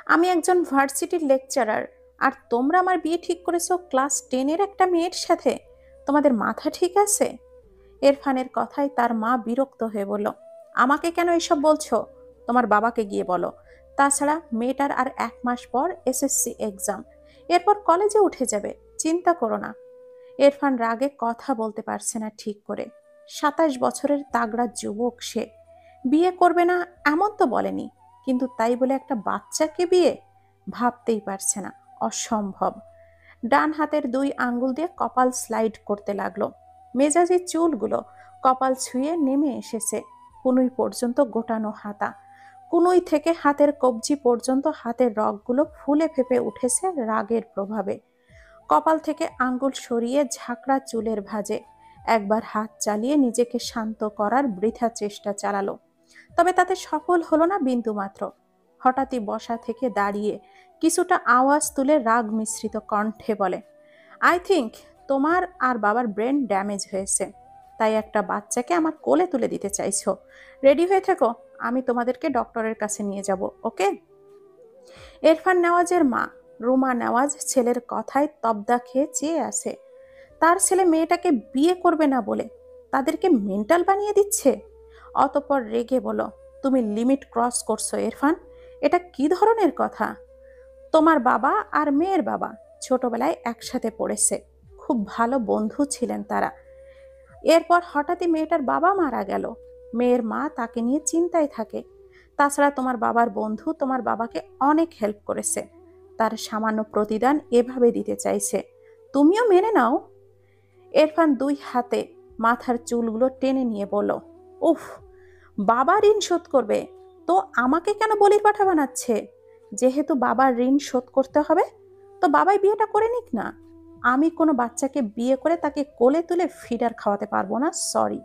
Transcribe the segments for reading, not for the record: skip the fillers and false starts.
আমি একজন ভার্সিটির লেকচারার, আর তোমরা আমার বিয়ে ঠিক করেছো ক্লাস 10-এর একটা মেয়ের সাথে। তোমাদের মাথা ঠিক আছে? ইরফানের কথায় তার মা বিরক্ত হয়ে বলল, আমাকে কেন এসব বলছো? তোমার বাবাকে গিয়ে বলো। তাছাড়া মেয়েটার আর 1 মাস পর এসএসসি এক্সাম, এরপর কলেজে উঠে যাবে। চিন্তা করো না। ইরফান রাগে কথা বলতে পারছে না ঠিক করে। 27 বছরের তাগড়া যুবক সে। বিয়ে করবে না এমন তো বলেনি, কিন্তু তাই বলে একটা বাচ্চাকে বিয়ে? ভাবতেই পারছে না। অসম্ভব। ডান হাতের 2 আঙ্গুল দিয়ে কপাল স্লাইড করতে লাগলো। মেজাজি চুলগুলো কপাল ছুঁয়ে নেমে এসেছে কনুই পর্যন্ত গোটানো হাতা। কনুই থেকে হাতের কবজি পর্যন্ত হাতের রগগুলো ফুলে ফেপে উঠেছে রাগের প্রভাবে। কপাল থেকে আঙ্গুল সরিয়ে ঝাঁকড়া চুলের ভাঁজে একবার হাত চালিয়ে নিজেকে শান্ত করার বৃথা চেষ্টা চালালো। তবে তাতে সফল হলো না বিন্দুমাত্র। হঠাৎই বসা থেকে দাঁড়িয়ে কিছুটা আওয়াজ তুলে রাগ মিশ্রিত কণ্ঠে বলে, আই থিংক তোমার আর বাবার ব্রেন ড্যামেজ হয়েছে, তাই একটা বাচ্চাকে আমার কোলে তুলে দিতে চাইছো। রেডি হয়ে থেকো, আমি তোমাদেরকে ডক্টরের কাছে নিয়ে যাব, ওকে? ইরফান নেওয়াজের মা রুমা নেওয়াজ ছেলের কথায় তবদা খেয়ে চেয়ে আছে। তার ছেলে মেয়েটাকে বিয়ে করবে না বলে তাদেরকে মেন্টাল বানিয়ে দিচ্ছে। অতঃপর রেগে বলো, তুমি লিমিট ক্রস করছো ইরফান। এটা কি ধরনের কথা? তোমার বাবা আর মেয়ের বাবা ছোটবেলায় একসাথে পড়েছে, খুব ভালো বন্ধু ছিলেন তারা। এরপর হঠাৎই মেয়েটার বাবা মারা গেল। মেয়ের মা তাকে নিয়ে চিন্তায় থাকে। তাছাড়া তোমার বাবার বন্ধু তোমার বাবাকে অনেক হেল্প করেছে, তার সামান্য প্রতিদান এভাবে দিতে চাইছে। তুমিও মেনে নাও। ইরফান 2 হাতে মাথার চুলগুলো টেনে নিয়ে বলল, উফ, বাবা ঋণ শোধ করবে তো আমাকে কেন বলির পাঠা বানাচ্ছে? যেহেতু বাবার ঋণ শোধ করতে হবে, তো বাবাই বিয়েটা করে নিক না। আমি কোনো বাচ্চাকে বিয়ে করে তাকে কোলে তুলে ফিডার খাওয়াতে পারবো না, সরি।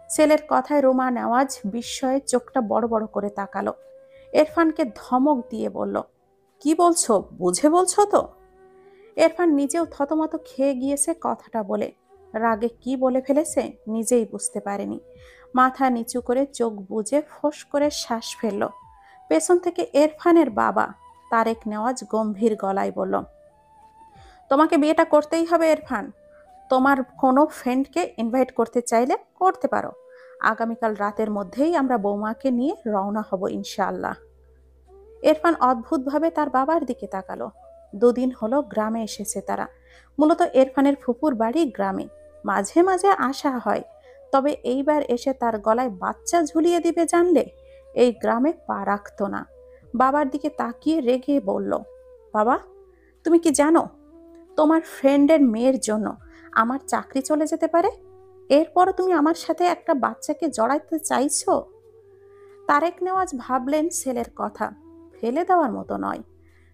ছেলের কথায় রোমা নেওয়াজ বিস্ময়ে চোখটা বড় বড় করে তাকালো। ইরফানকে ধমক দিয়ে বলল, কি বলছো, বুঝে বলছো তো? ইরফান নিজেও থতমত খেয়ে গিয়েছে কথাটা বলে। রাগে কি বলে ফেলেছে নিজেই বুঝতে পারেনি। মাথা নিচু করে চোখ বুজে ফোঁস করে শ্বাস ফেলল। পেছন থেকে ইরফানের বাবা তারেক নেওয়াজ গম্ভীর গলায় বলল, তোমাকে বিয়েটা করতেই হবে ইরফান। তোমার কোনো ফ্রেন্ডকে ইনভাইট করতে চাইলে করতে পারো। আগামীকাল রাতের মধ্যেই আমরা বৌমাকে নিয়ে রওনা হব ইনশাআল্লাহ। ইরফান অদ্ভুতভাবে তার বাবার দিকে তাকালো। 2 দিন হলো গ্রামে এসেছে তারা। মূলত ইরফানের ফুপুর বাড়ি গ্রামে। মাঝে মাঝে আসা হয়, তবে এইবার এসে তার গলায় বাচ্চা ঝুলিয়ে দিবে জানলে এই গ্রামে পা রাখত না। বাবার দিকে তাকিয়ে রেগে বলল, বাবা, তুমি কি জানো তোমার ফ্রেন্ডের মেয়ের জন্য আমার চাকরি চলে যেতে পারে? এরপরও তুমি আমার সাথে একটা বাচ্চাকে জড়াইতে চাইছো? তারেক নেওয়াজ ভাবলেন ছেলের কথা ফেলে দেওয়ার মতো নয়।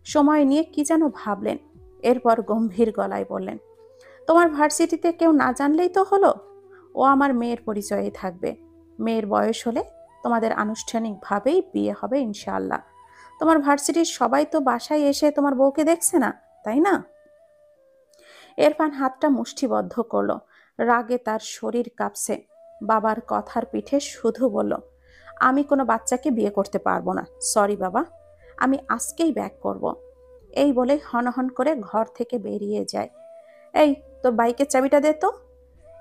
সময় নিয়ে কি যেন ভাবলেন। এরপর গম্ভীর গলায় বললেন, তোমার ভার্সিটিতে কেউ না জানলেই তো হলো। ও আমার মেয়ের পরিচয়ে থাকবে। মেয়ের বয়স হলে তোমাদের আনুষ্ঠানিকভাবেই বিয়ে হবে ইনশাআল্লাহ। তোমার ভার্সিটির সবাই তো বাসায় এসে তোমার বউকে দেখছে না, তাই না? ইরফান হাতটা মুষ্টিবদ্ধ করলো। রাগে তার শরীর কাঁপছে। বাবার কথার পিঠে শুধু বলল, আমি কোনো বাচ্চাকে বিয়ে করতে পারবো না, সরি বাবা, আমি আজকেই ব্যাক করব। এই বলে হনহন করে ঘর থেকে বেরিয়ে যায়। এই, তোর বাইকের চাবিটা দে তো।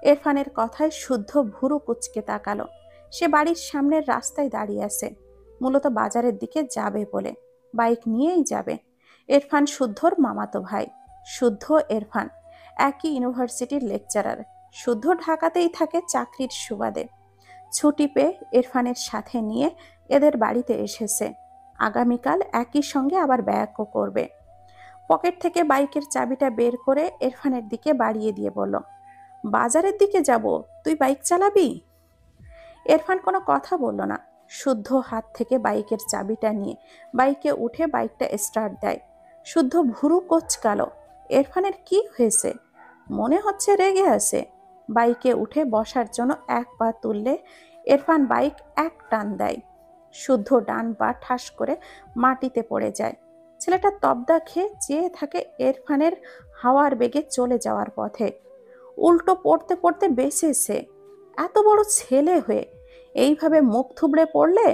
ইরফানের কথায় শুদ্ধ ভুরু কুঁচকে তাকালো। সে বাড়ির সামনের রাস্তায় দাঁড়িয়ে আছে, মূলত বাজারের দিকে যাবে বলে। বাইক নিয়েই যাবে। ইরফান শুদ্ধর মামাতো ভাই। শুদ্ধ ইরফান একই ইউনিভার্সিটির লেকচারার। শুদ্ধ ঢাকাতেই থাকে চাকরির সুবাদে। ছুটি পেয়ে ইরফানের সাথে নিয়ে এদের বাড়িতে এসেছে। আগামীকাল একই সঙ্গে আবার ব্যাকও করবে। পকেট থেকে বাইকের চাবিটা বের করে ইরফানের দিকে বাড়িয়ে দিয়ে বলল, বাজারের দিকে যাব, তুই বাইক চালাবি? ইরফান কোনো কথা বলল না। শুদ্ধ হাত থেকে বাইকের চাবিটা নিয়ে বাইকে উঠে বাইকটা স্টার্ট দেয়। শুদ্ধ ভুরু কোঁচকালো। ইরফানের কি হয়েছে? মনে হচ্ছে রেগে আছে। বাইকে উঠে বসার জন্য 1 পা তুললে ইরফান বাইক এক টান দেয়। শুদ্ধ ডান পা ঠাস করে মাটিতে পড়ে যায়। ছেলেটা তবদা খেয়ে চেয়ে থাকে ইরফানের হাওয়ার বেগে চলে যাওয়ার পথে। উল্টো পড়তে পড়তে বেঁচেছে। এত বড় ছেলে হয়ে এইভাবে মুখ থুবড়ে পড়লে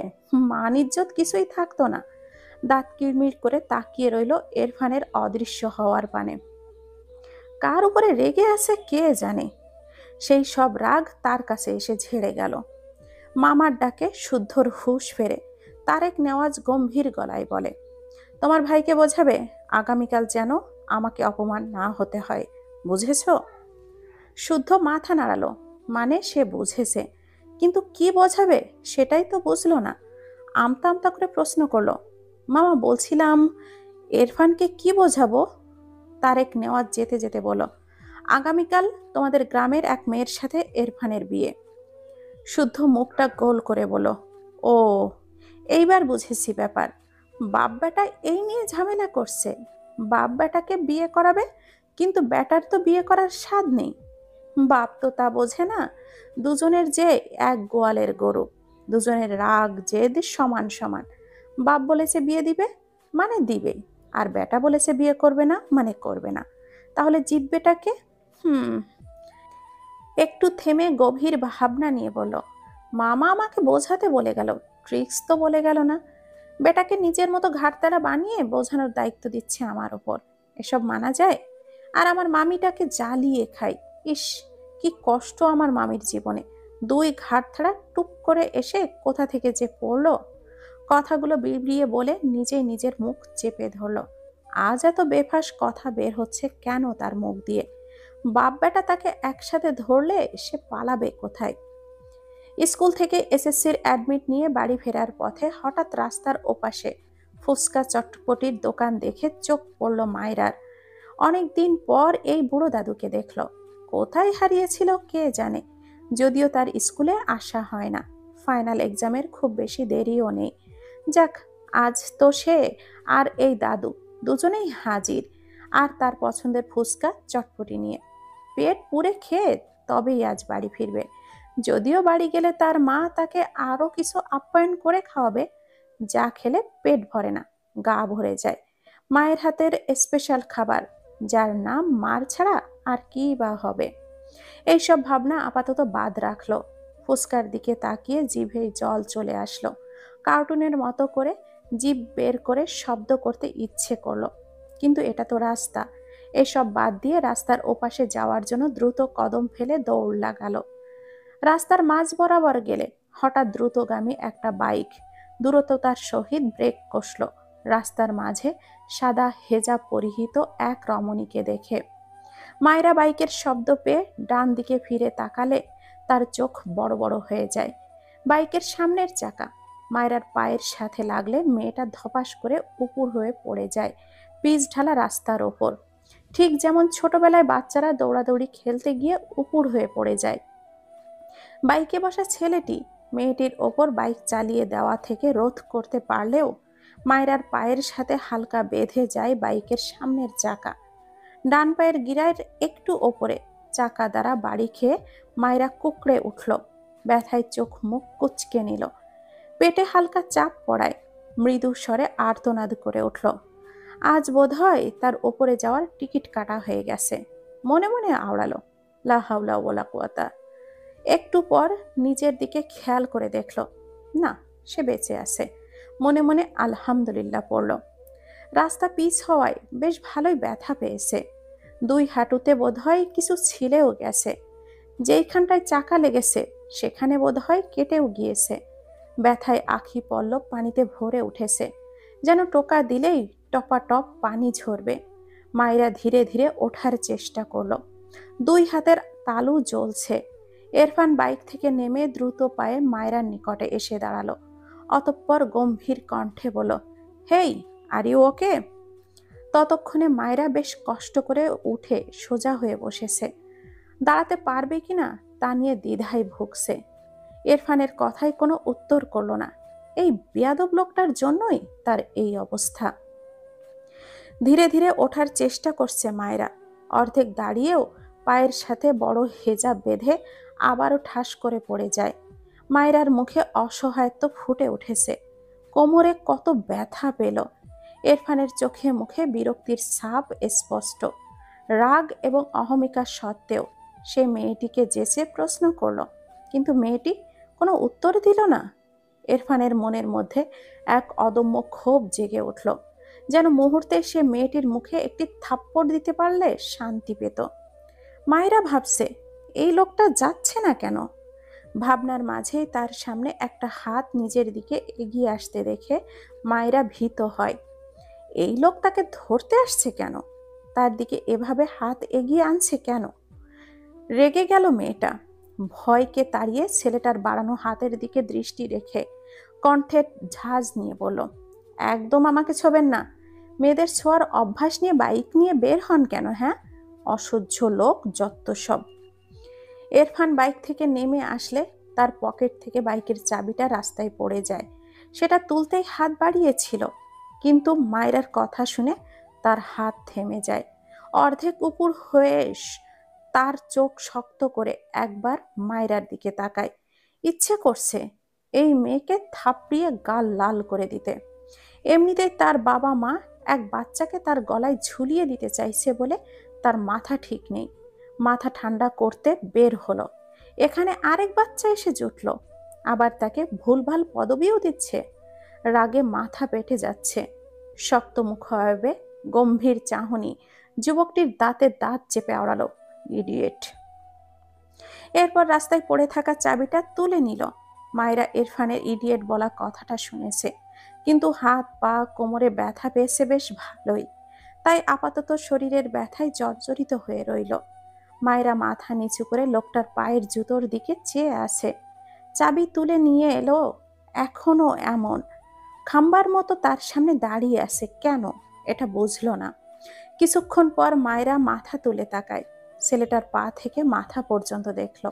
মান ইজ্জত কিছুই থাকতো না। দাঁত কিড়মিড় করে তাকিয়ে রইল ইরফানের অদৃশ্য হওয়ার পানে। কার উপরে রেগে আছে কে জানে। সেই সব রাগ তার কাছে এসে ঝেড়ে গেল। মামার ডাকে শুদ্ধর হুঁশ ফেরে তারেক নেওয়াজ গম্ভীর গলায় বলে, তোমার ভাইকে বোঝাবে আগামীকাল যেন আমাকে অপমান না হতে হয়, বুঝেছ? শুদ্ধ মাথা নাড়ালো, মানে সে বুঝেছে, কিন্তু কি বোঝাবে সেটাই তো বুঝলো না। আমতা আমতা করে প্রশ্ন করলো, মামা বলছিলাম ইরফানকে কি বোঝাবো? তারেক নেওয়াজ যেতে যেতে বলল, আগামীকাল তোমাদের গ্রামের এক মেয়ের সাথে ইরফানের বিয়ে। শুদ্ধ মুখটা গোল করে বলল, ও, এইবার বুঝেছি ব্যাপার। বাপ বেটা এই নিয়ে ঝামেলা করছে। বাপ বেটাকে বিয়ে করাবে, কিন্তু বেটার তো বিয়ে করার স্বাদ নেই। বাপ তো তা বোঝে না, দুজনের যে এক গোয়ালের গরু, দুজনের রাগ জেদ সমান সমান। বাপ বলেছে বিয়ে দিবে, মানে দিবে, আর বেটা বলেছে বিয়ে করবে না, মানে করবে না। তাহলে জিতবেটাকে? হুম। একটু থেমে গভীর ভাবনা নিয়ে বলল, মামা আমাকে বোঝাতে বলে গেল, ট্রিক্স তো বলে গেল না। বেটাকে নিজের মতো ঘাটতারা বানিয়ে বোঝানোর দায়িত্ব দিচ্ছে আমার ওপর। এসব মানা যায়? আর আমার মামিটাকে জ্বালিয়ে খাই। ইস, কি কষ্ট আমার মামির জীবনে। দুই ঘাটতারা টুপ করে এসে কোথা থেকে যে পড়লো। কথাগুলো বিড়বিড়িয়ে বলে নিজেই নিজের মুখ চেপে ধরল। আজ এত বেফাস কথা বের হচ্ছে কেন তার মুখ দিয়ে? বাপ বেটা তাকে একসাথে ধরলে সে পালাবে কোথায়? স্কুল থেকে এসএসসির অ্যাডমিট নিয়ে বাড়ি ফেরার পথে হঠাৎ রাস্তার ওপাশে ফুচকা চটপটির দোকান দেখে চোখ পড়ল মায়রার। অনেকদিন পর এই বুড়ো দাদুকে দেখল। কোথায় হারিয়েছিল কে জানে। যদিও তার স্কুলে আসা হয় না, ফাইনাল এক্সামের খুব বেশি দেরিও নেই। যাক, আজ তো সে আর এই দাদু দুজনেই হাজির, আর তার পছন্দের ফুচকা চটপটি নিয়ে। পেট পুরে খেয়ে তবেই আজ বাড়ি ফিরবে। যদিও বাড়ি গেলে তার মা তাকে আরো কিছু আপ্যায়ন করে খাওয়াবে, যা খেলে পেট ভরে না, গা ভরে যায়। মায়ের হাতের স্পেশাল খাবার, যার নাম মার ছাড়া আর কি বা হবে। এইসব ভাবনা আপাতত বাদ রাখলো। ফুসকার দিকে তাকিয়ে জিভে জল চলে আসলো। কার্টুনের মতো করে জিভ বের করে শব্দ করতে ইচ্ছে করলো, কিন্তু এটা তো রাস্তা। এসব বাদ দিয়ে রাস্তার ওপাশে যাওয়ার জন্য দ্রুত কদম ফেলে দৌড় লাগালো। রাস্তার মাঝ বরাবর গেলে হঠাৎ দ্রুতগামী একটা বাইক দ্রুততার সহিত ব্রেক কষল রাস্তার মাঝে সাদা হেজাব পরিহিত এক রমণীকে দেখে। মায়েরা বাইকের শব্দ পেয়ে ডান দিকে ফিরে তাকালে তার চোখ বড় বড় হয়ে যায়। বাইকের সামনের চাকা মায়েরার পায়ের সাথে লাগলে মেয়েটা ধপাস করে উপুর হয়ে পড়ে যায় পিচ ঢালা রাস্তার ওপর, ঠিক যেমন ছোটবেলায় বাচ্চারা দৌড়াদৌড়ি খেলতে গিয়ে উপুর হয়ে পড়ে যায়। বাইকে বসা ছেলেটি মেয়েটির ওপর বাইক চালিয়ে দেওয়া থেকে রোধ করতে পারলেও মায়েরার পায়ের সাথে হালকা বেঁধে যায় বাইকের সামনের চাকা। ডান পায়ের গিরার একটু ওপরে চাকা দ্বারা বাড়ি খেয়ে মায়েরা কুকড়ে উঠল। ব্যথায় চোখ মুখ কুচকে নিল। পেটে হালকা চাপ পড়ায় মৃদু স্বরে আর্তনাদ করে উঠল। আজ বোধহয় তার ওপরে যাওয়ার টিকিট কাটা হয়ে গেছে। মনে মনে আওড়ালো, লা হাওলা ওয়ালা কুওয়াতা। একটু পর নিজের দিকে খেয়াল করে দেখল, না, সে বেঁচে আছে। মনে মনে আলহামদুলিল্লাহ পড়ল। রাস্তা পিচ হওয়ায় বেশ ভালোই ব্যথা পেয়েছে। দুই হাঁটুতে বোধহয় কিছু ছিলেও গেছে। যেইখানটায় চাকা লেগেছে সেখানে বোধহয় কেটেও গিয়েছে। ব্যথায় আখি পল্লব পানিতে ভরে উঠেছে, যেন টোকা দিলেই টপাটপ পানি ঝরবে। মায়েরা ধীরে ধীরে ওঠার চেষ্টা করলো। দুই হাতের তালু জ্বলছে। ইরফান বাইক থেকে নেমে দ্রুত পায়ে মায়রার নিকটে এসে দাঁড়ালো। অতঃপর গম্ভীর কণ্ঠে বলল, হেই, আর ইউ ওকে? ততক্ষণে মায়রা বেশ কষ্ট করে উঠে সোজা হয়ে বসেছে। দাঁড়াতে পারবে কিনা তা নিয়ে দ্বিধায় ভুগছে। ইরফানের কথায় কোনো উত্তর করল না। এই বেয়াদব লোকটার জন্যই তার এই অবস্থা। ধীরে ধীরে ওঠার চেষ্টা করছে মায়রা। অর্ধেক দাঁড়িয়েও পায়ের সাথে বড় হেজাব বেঁধে আবারও ঠাস করে পড়ে যায়। মায়রার মুখে অসহায়ত্ব ফুটে উঠেছে। কোমরে কত ব্যথা পেল। ইরফানের চোখে মুখে বিরক্তির ছাপ স্পষ্ট। রাগ এবং অহমিকা সত্ত্বেও সে মেয়েটিকে যেচে প্রশ্ন করল, কিন্তু মেয়েটি কোনো উত্তর দিল না। ইরফানের মনের মধ্যে এক অদম্য ক্ষোভ জেগে উঠল, যেন মুহূর্তে সে মেয়েটির মুখে একটি থাপ্পড় দিতে পারলে শান্তি পেত। মায়েরা ভাবছে, এই লোকটা যাচ্ছে না কেন? ভাবনার মাঝেই তার সামনে একটা হাত নিজের দিকে এগিয়ে আসতে দেখে মায়েরা ভীত হয়। এই লোক তাকে ধরতে আসছে কেন? তার দিকে এভাবে হাত এগিয়ে আনছে কেন? রেগে গেল মেয়েটা। ভয়কে তাড়িয়ে ছেলেটার বাড়ানো হাতের দিকে দৃষ্টি রেখে কণ্ঠে ঝাঁজ নিয়ে বলল, একদম আমাকে ছোবেন না। মেয়েদের ছোঁয়ার অভ্যাস নিয়ে বাইক নিয়ে বের হন কেন? হ্যাঁ, অসহ্য লোক যত সব। ইরফান বাইক থেকে নেমে আসলে তার পকেট থেকে বাইকের চাবিটা রাস্তায় পড়ে যায়। সেটা তুলতেই হাত বাড়িয়েছিল, কিন্তু মায়রার কথা শুনে তার হাত থেমে যায়। অর্ধেক উপর হয়ে তার চোখ শক্ত করে একবার মায়রার দিকে তাকায়। ইচ্ছে করছে এই মেয়েকে থাপড়িয়ে গাল লাল করে দিতে। এমনিতেই তার বাবা মা এক বাচ্চাকে তার গলায় ঝুলিয়ে দিতে চাইছে বলে তার মাথা ঠিক নেই। মাথা ঠান্ডা করতে বের হলো, এখানে আরেক বাচ্চা এসে জুটল, আবার তাকে ভুলভাল পদবিও দিচ্ছে। রাগে মাথা পেটে যাচ্ছে। শক্ত মুখায়বে গম্ভীর চাহনি যুবকটির দাঁতে দাঁত চেপে আওড়ালো, ইডিয়েট। এরপর রাস্তায় পড়ে থাকা চাবিটা তুলে নিল। মায়েরা ইরফানের ইডিয়েট বলা কথাটা শুনেছে, কিন্তু হাত পা কোমরে ব্যথা পেয়েছে বেশ ভালোই। তাই আপাতত শরীরের ব্যথায় জর্জরিত হয়ে রইল। মায়েরা মাথা নিচু করে লোকটার পায়ের জুতোর দিকে চেয়ে আছে। চাবি তুলে নিয়ে এলো, এখনো এমন খাম্বার মতো তার সামনে দাঁড়িয়ে আছে কেন, এটা বুঝলো না। কিছুক্ষণ পর মায়েরা মাথা তুলে তাকায়। ছেলেটার পা থেকে মাথা পর্যন্ত দেখলো।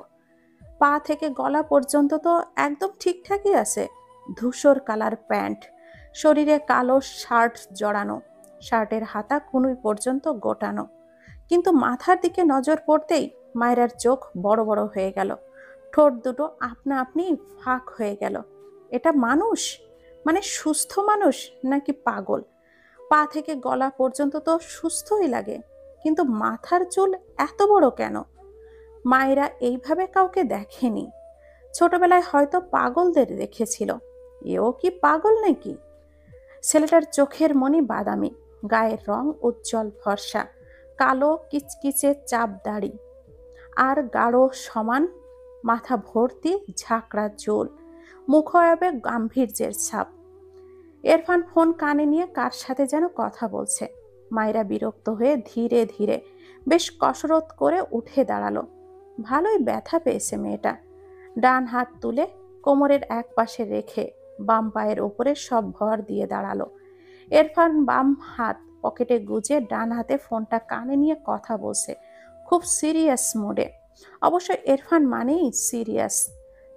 পা থেকে গলা পর্যন্ত তো একদম ঠিকঠাকই আছে। ধূসর কালার প্যান্ট, শরীরে কালো শার্ট জড়ানো, শার্টের হাতা কনুই পর্যন্ত গোটানো। কিন্তু মাথার দিকে নজর পড়তেই মায়েরার চোখ বড় বড় হয়ে গেল, ঠোঁট দুটো আপনা আপনি ফাঁক হয়ে গেল। এটা মানুষ? মানে সুস্থ মানুষ নাকি পাগল? পা থেকে গলা পর্যন্ত তো সুস্থই লাগে, কিন্তু মাথার চুল এত বড় কেন? মায়েরা এইভাবে কাউকে দেখেনি। ছোটবেলায় হয়তো পাগলদের দেখেছিল, এও কি পাগল নাকি? ছেলেটার চোখের মনি বাদামি, গায়ের রং উজ্জ্বল ফর্সা, কালো কিচকিচে চাপ দাড়ি আর গাঢ় সমান মাথা ভর্তি ঝাঁকড়া চুল, মুখায়বে গাম্ভীর্যের ছাপ। ইরফান ফোন কানে নিয়ে কার সাথে যেন কথা বলছে। মায়েরা বিরক্ত হয়ে ধীরে ধীরে বেশ কসরত করে উঠে দাঁড়ালো। ভালোই ব্যথা পেয়েছে মেয়েটা। ডান হাত তুলে কোমরের এক পাশে রেখে বাম পায়ের ওপরে সব ভর দিয়ে দাঁড়ালো। ইরফান বাম হাত পকেটে গুজে ডান হাতে ফোনটা কানে নিয়ে কথা বলছে, খুব সিরিয়াস মুডে। অবশ্য ইরফান মানেই সিরিয়াস।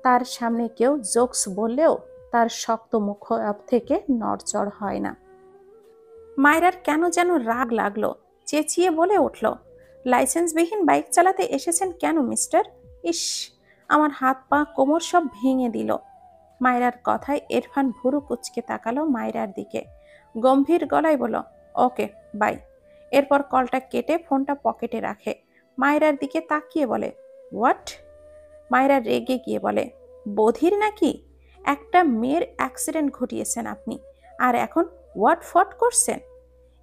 তার সামনে কেউ জোকস বললেও তার শক্ত মুখ থেকে নড়চড় হয় না। মায়রার কেন যেন রাগ লাগলো, চেঁচিয়ে বলে উঠল, লাইসেন্সবিহীন বাইক চালাতে এসেছেন কেন মিস্টার? ইস, আমার হাত পা কোমর সব ভেঙে দিল। মায়রার কথায় ইরফান ভুরু কুচকে তাকালো মায়রার দিকে, গম্ভীর গলায় বলল, ওকে বাই। এরপর কলটা কেটে ফোনটা পকেটে রাখে। মায়রার দিকে তাকিয়ে বলে, হোয়াট? মায়রা রেগে গিয়ে বলে, বধির নাকি? একটা মেয়ের অ্যাক্সিডেন্ট ঘটিয়েছেন আপনি, আর এখন হোয়াট ফট করছেন?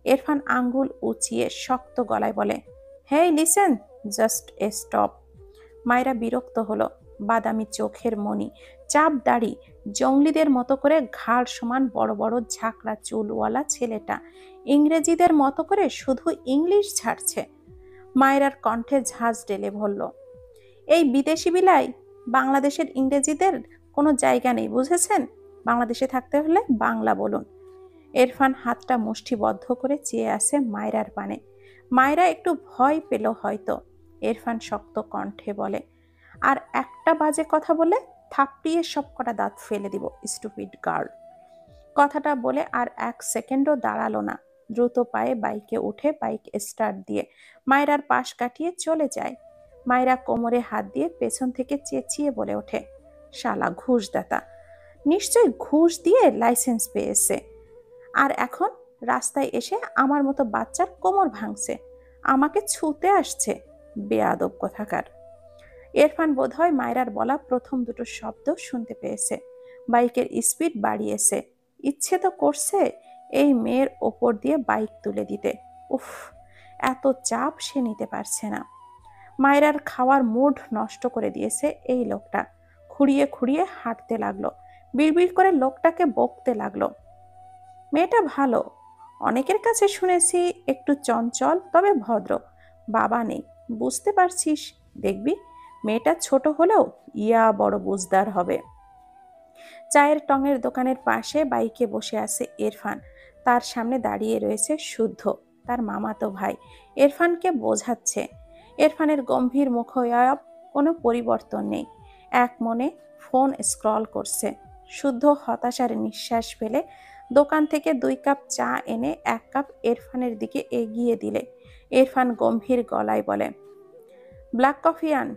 ইরফান আঙ্গুল উঁচিয়ে শক্ত গলায় বলে, হেই লিসেন, জাস্ট এ স্টপ। মায়রা বিরক্ত হলো। বাদামি চোখের মনি, চাপ দাড়ি, জঙ্গলিদের মতো করে ঘাড় সমান বড় বড় ঝাঁকড়া চুলওয়ালা ছেলেটা ইংরেজিদের মতো করে শুধু ইংলিশ ছাড়ছে। মায়রার কণ্ঠে ঝাঁজ ঢেলে বলল, এই বিদেশি বিলাই বাংলাদেশের ইংরেজিদের কোনো জায়গা নেই, বুঝেছেন? বাংলাদেশে থাকতে হলে বাংলা বলুন। ইরফান হাতটা মুষ্টিবদ্ধ করে চেয়ে আছে মায়রার পানে। মায়রা একটু ভয় পেল হয়তো। ইরফান শক্ত কণ্ঠে বলে, আর একটা বাজে কথা বলে থাপড়িয়ে সব কটা দাঁত ফেলে দিব, স্টুপিড গার্ল। কথাটা বলে আর এক সেকেন্ডও দাঁড়ালো না। দ্রুত পায়ে বাইকে উঠে বাইক স্টার্ট দিয়ে মায়রার পাশ কাটিয়ে চলে যায়। মায়রা কোমরে হাত দিয়ে পেছন থেকে চেঁচিয়ে বলে ওঠে, শালা ঘুষদাতা, নিশ্চয় ঘুষ দিয়ে লাইসেন্স পেয়েছে, আর এখন রাস্তায় এসে আমার মতো বাচ্চার কোমর ভাঙছে, আমাকে ছুতে আসছে, বেয়াদব কোথাকার। ইরফান বোধহয় মায়রার বলা প্রথম দুটো শব্দ শুনতে পেয়েছে। বাইকের স্পিড বাড়িয়েছে। ইচ্ছে তো করছে এই মেয়ের ওপর দিয়ে বাইক তুলে দিতে। উফ, এত চাপ সে নিতে পারছে না। মায়েরার খাওয়ার মুড নষ্ট করে দিয়েছে এই লোকটা। খুঁড়িয়ে খুঁড়িয়ে হাঁটতে লাগলো, বিড়বিড় করে লোকটাকে বকতে লাগলো। মেয়েটা ভালো, অনেকের কাছে শুনেছি একটু চঞ্চল তবে ভদ্র। বাবা নেই, বুঝতে পারছিস? দেখবি মেয়েটা ছোট হলেও ইয়া বড় বুঝদার হবে। চায়ের টঙের দোকানের পাশে বাইকে বসে আছে ইরফান। তার সামনে দাঁড়িয়ে রয়েছে শুদ্ধ, তার মামাতো ভাই। ইরফানকে বোঝাচ্ছে। ইরফানের গম্ভীর মুখাবয়ব কোনো পরিবর্তন নেই, এক মনে ফোন স্ক্রল করছে। শুদ্ধ হতাশার নিঃশ্বাস ফেলে দোকান থেকে 2 কাপ চা এনে 1 কাপ ইরফানের দিকে এগিয়ে দিলে ইরফান গম্ভীর গলায় বলে, ব্ল্যাক কফি আন।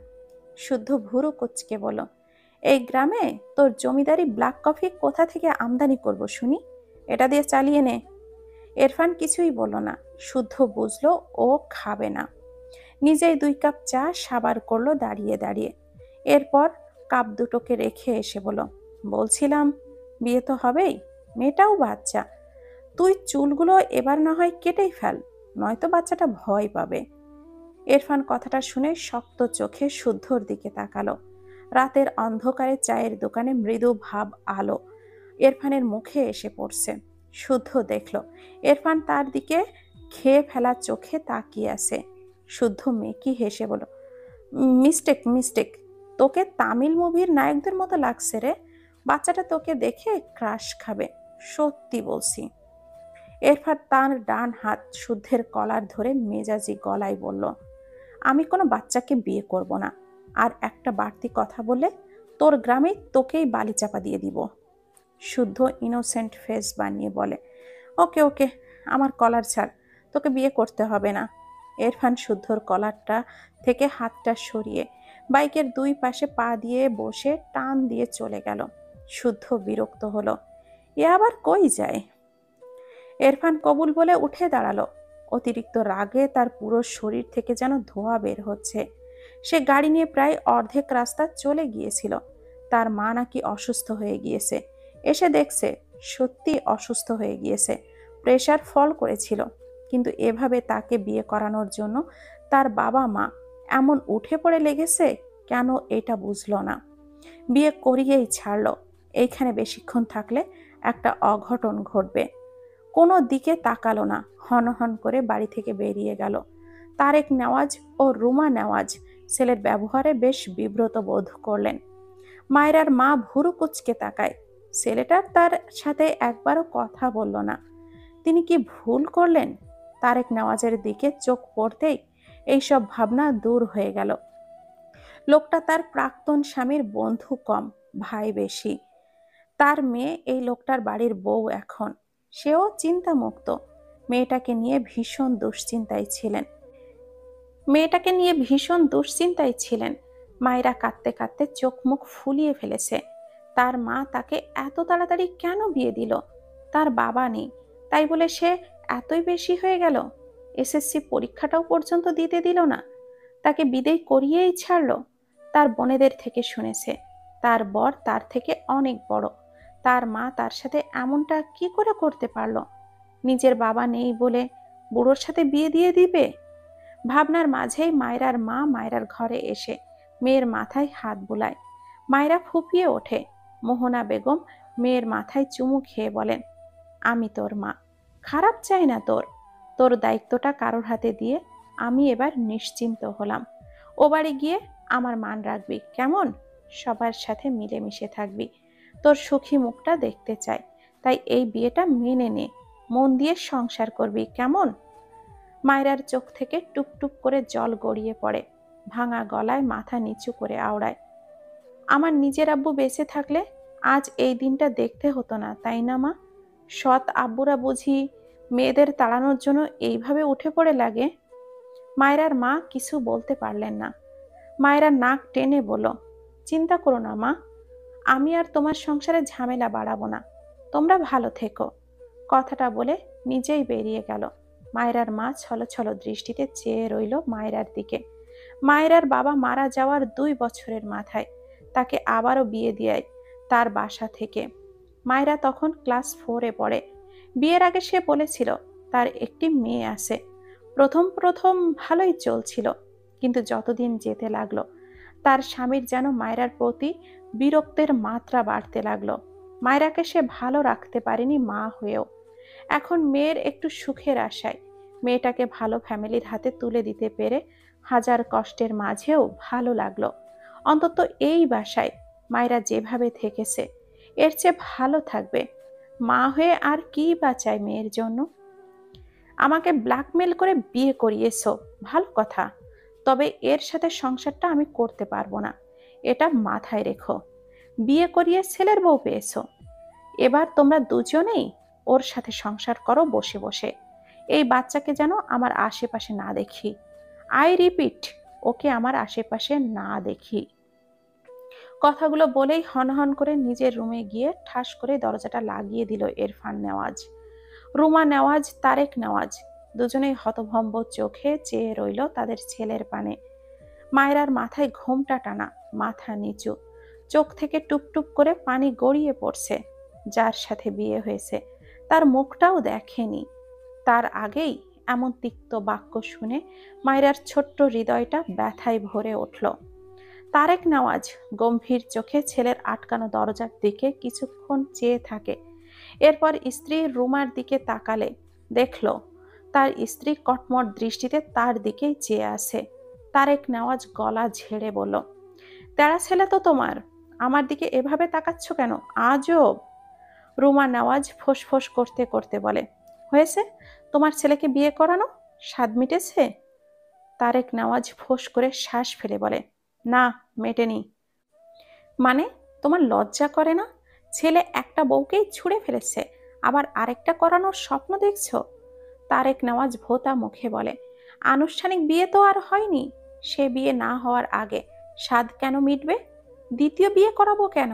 শুদ্ধ ভুরু কুঁচকে বলল, এই গ্রামে তোর জমিদারি ব্ল্যাক কফি কোথা থেকে আমদানি করব শুনি? এটা দিয়ে চালিয়ে নে। ইরফান কিছুই বলল না। শুদ্ধ বুঝলো ও খাবে না। নিজেই 2 কাপ চা সাবার করলো দাঁড়িয়ে দাঁড়িয়ে। এরপর কাপ দুটোকে রেখে এসে বলল, বলছিলাম বিয়ে তো হবেই, মেয়েটাও বাচ্চা। তুই চুলগুলো এবার না হয় কেটেই ফেল, নয়তো বাচ্চাটা ভয় পাবে। ইরফান কথাটা শুনে শক্ত চোখে শুদ্ধর দিকে তাকালো। রাতের অন্ধকারে চায়ের দোকানে মৃদু ভাব আলো ইরফানের মুখে এসে পড়ছে। শুদ্ধ দেখল ইরফান তার দিকে খেয়ে ফেলা চোখে তাকিয়ে আছে। শুদ্ধ মেকি হেসে বলল, মিস্টেক মিস্টেক, তোকে তামিল মুভির নায়কদের মতো লাগছে রে। বাচ্চাটা তোকে দেখে ক্রাশ খাবে, সত্যি বলছি। ইরফান তার ডান হাত শুদ্ধের কলার ধরে মেজাজি গলায় বলল, আমি কোনো বাচ্চাকে বিয়ে করব না, আর একটা বাড়তি কথা বলে তোর গ্রামে তোকেই বালি চাপা দিয়ে দিব। শুদ্ধ ইনোসেন্ট ফেস বানিয়ে বলে, ওকে ওকে, আমার কলার ছাড়, তোকে বিয়ে করতে হবে না। ইরফান শুদ্ধর কলারটা থেকে হাতটা সরিয়ে বাইকের 2 পাশে পা দিয়ে বসে টান দিয়ে চলে গেল। শুদ্ধ বিরক্ত হলো, এ আবার কই যায়? ইরফান কবুল বলে উঠে দাঁড়ালো। অতিরিক্ত রাগে তার পুরো শরীর থেকে যেন ধোঁয়া বের হচ্ছে। সে গাড়ি নিয়ে প্রায় অর্ধেক রাস্তা চলে গিয়েছিল। তার মা নাকি অসুস্থ হয়ে গিয়েছে। এসে দেখছে সত্যি অসুস্থ হয়ে গিয়েছে, প্রেশার ফল করেছিল। কিন্তু এভাবে তাকে বিয়ে করানোর জন্য তার বাবা মা এমন উঠে পড়ে লেগেছে কেন, এটা বুঝলো না। বিয়ে করিয়েই ছাড়লো। এইখানে বেশিক্ষণ থাকলে একটা অঘটন ঘটবে। কোনো দিকে তাকালো না, হনহন করে বাড়ি থেকে বেরিয়ে গেল। তারেক নেওয়াজ ও রুমা নেওয়াজ ছেলের ব্যবহারে বেশ বিব্রত বোধ করলেন। মায়েরার মা ভুরু কুঁচকে তাকায়। ছেলেটার তার সাথে একবারও কথা বলল না। তিনি কি ভুল করলেন? তারেক নেওয়াজের দিকে চোখ পড়তেই এইসব ভাবনা দূর হয়ে গেল। লোকটা তার প্রাক্তন স্বামীর বন্ধু কম, ভাই বেশি। তার মেয়ে এই লোকটার বাড়ির বউ এখন। সেও চিন্তামুক্ত। মেয়েটাকে নিয়ে ভীষণ দুশ্চিন্তায় ছিলেন। মায়েরা কাঁদতে কাঁদতে চোখ মুখ ফুলিয়ে ফেলেছে। তার মা তাকে এত তাড়াতাড়ি কেন বিয়ে দিল? তার বাবা নেই, তাই বলে সে এতই বেশি হয়ে গেল? এসএসসি পরীক্ষাটাও পর্যন্ত দিতে দিল না, তাকে বিদেয় করিয়েই ছাড়লো। তার বোনেদের থেকে শুনেছে তার বর তার থেকে অনেক বড়। তার মা তার সাথে এমনটা কি করে করতে পারলো? নিজের বাবা নেই বলে বুড়োর সাথে বিয়ে দিয়ে দিবে? ভাবনার মাঝেই মায়রার মা মায়রার ঘরে এসে মেয়ের মাথায় হাত বুলায়। মায়রা ফুপিয়ে ওঠে। মোহনা বেগম মেয়ের মাথায় চুমু খেয়ে বলেন, আমি তোর মা, খারাপ চাই না তোর। তোর দায়িত্বটা কারোর হাতে দিয়ে আমি এবার নিশ্চিন্ত হলাম। ও বাড়ি গিয়ে আমার মান রাখবি কেমন? সবার সাথে মিলেমিশে থাকবি। তোর সুখী মুখটা দেখতে চাই, তাই এই বিয়েটা মেনে নে, মন দিয়ে সংসার করবি কেমন? মায়রার চোখ থেকে টুপটুপ করে জল গড়িয়ে পড়ে। ভাঙা গলায় মাথা নিচু করে আওড়ায়, আমার নিজের আব্বু বেঁচে থাকলে আজ এই দিনটা দেখতে হতো না, তাই না মা? সৎ আব্বুরা বুঝি মেয়েদের তাড়ানোর জন্য এইভাবে উঠে পড়ে লাগে? মায়রার মা কিছু বলতে পারলেন না। মায়রা নাক টেনে বলল, চিন্তা করো না মা, আমি আর তোমার সংসারে ঝামেলা বাড়াবো না, তোমরা ভালো থেকো। কথাটা বলে নিজেই বেরিয়ে গেল। মায়রার মা ছলছল দৃষ্টিতে চেয়ে রইল মায়রার দিকে। মায়রার বাবা মারা যাওয়ার 2 বছরের মাথায় তাকে আবারও বিয়ে দেয় তার বাসা থেকে। মায়েরা তখন ক্লাস 4-এ পড়ে। বিয়ের আগে সে বলেছিল তার একটি মেয়ে আছে। প্রথম প্রথম ভালোই চলছিল, কিন্তু যতদিন যেতে লাগলো তার স্বামীর যেন মায়রার প্রতি বিরক্তের মাত্রা বাড়তে লাগলো। মায়রাকে সে ভালো রাখতে পারেনি মা হয়েও। এখন মেয়ের একটু সুখের আশায় মেয়েটাকে ভালো ফ্যামিলির হাতে তুলে দিতে পেরে হাজার কষ্টের মাঝেও ভালো লাগলো। অন্তত এই বাসায় মায়রা যেভাবে থেকেছে এর চেয়ে ভালো থাকবে। মা হয়ে আর কি বা চাই মেয়ের জন্য? আমাকে ব্ল্যাকমেল করে বিয়ে করিয়েছো, ভালো কথা, তবে এর সাথে সংসারটা আমি করতে পারবো না, এটা মাথায় রেখো। বিয়ে করিয়ে ছেলের বউ পেয়েছো, এবার তোমরা দুজনেই ওর সাথে সংসার করো বসে বসে। এই বাচ্চাকে যেন আমার আশেপাশে না দেখি। আই রিপিট, ওকে আমার আশেপাশে না দেখি। কথাগুলো বলেই হনহন করে নিজের রুমে গিয়ে ঠাস করে দরজাটা লাগিয়ে দিল ইরফান নেওয়াজ। রুমা নেওয়াজ, তারেক নেওয়াজ দুজনেই হতভম্ব চোখে চেয়ে রইল তাদের ছেলের পানে। মায়রার মাথায় ঘোমটা টানা, মাথা নিচু, চোখ থেকে টুপটুপ করে পানি গড়িয়ে পড়ছে। যার সাথে বিয়ে হয়েছে তার মুখটাও দেখেনি। তার আগেই এমন তিক্ত বাক্য শুনে মায়রার ছোট্ট হৃদয়টা ব্যথায় ভরে উঠল। তারেক নেওয়াজ গম্ভীর চোখে ছেলের আটকানো দরজার দিকে কিছুক্ষণ চেয়ে থাকে। এরপর স্ত্রী রুমার দিকে তাকালে দেখল তার স্ত্রী কটমট দৃষ্টিতে তার দিকেই চেয়ে আছে। তারেক নেওয়াজ গলা ঝেড়ে বলল, তেরা ছেলে তো তোমার, আমার দিকে এভাবে তাকাচ্ছ কেন? আজব। রুমা নেওয়াজ ফোঁস করতে করতে বলে, হয়েছে তোমার ছেলেকে বিয়ে করানো? স্বাদ মিটেছে? তারেক নেওয়াজ ফোঁস করে শ্বাস ফেলে বলে, না, মেটেনি। মানে তোমার লজ্জা করে না? ছেলে একটা বউকেই ছুঁড়ে ফেলেছে, আবার আরেকটা করানোর স্বপ্ন দেখছো? তারেক নেওয়াজ ভোতা মুখে বলে, আনুষ্ঠানিক বিয়ে তো আর হয়নি। সে বিয়ে না হওয়ার আগে স্বাদ কেন মিটবে? দ্বিতীয় বিয়ে করাবো কেন?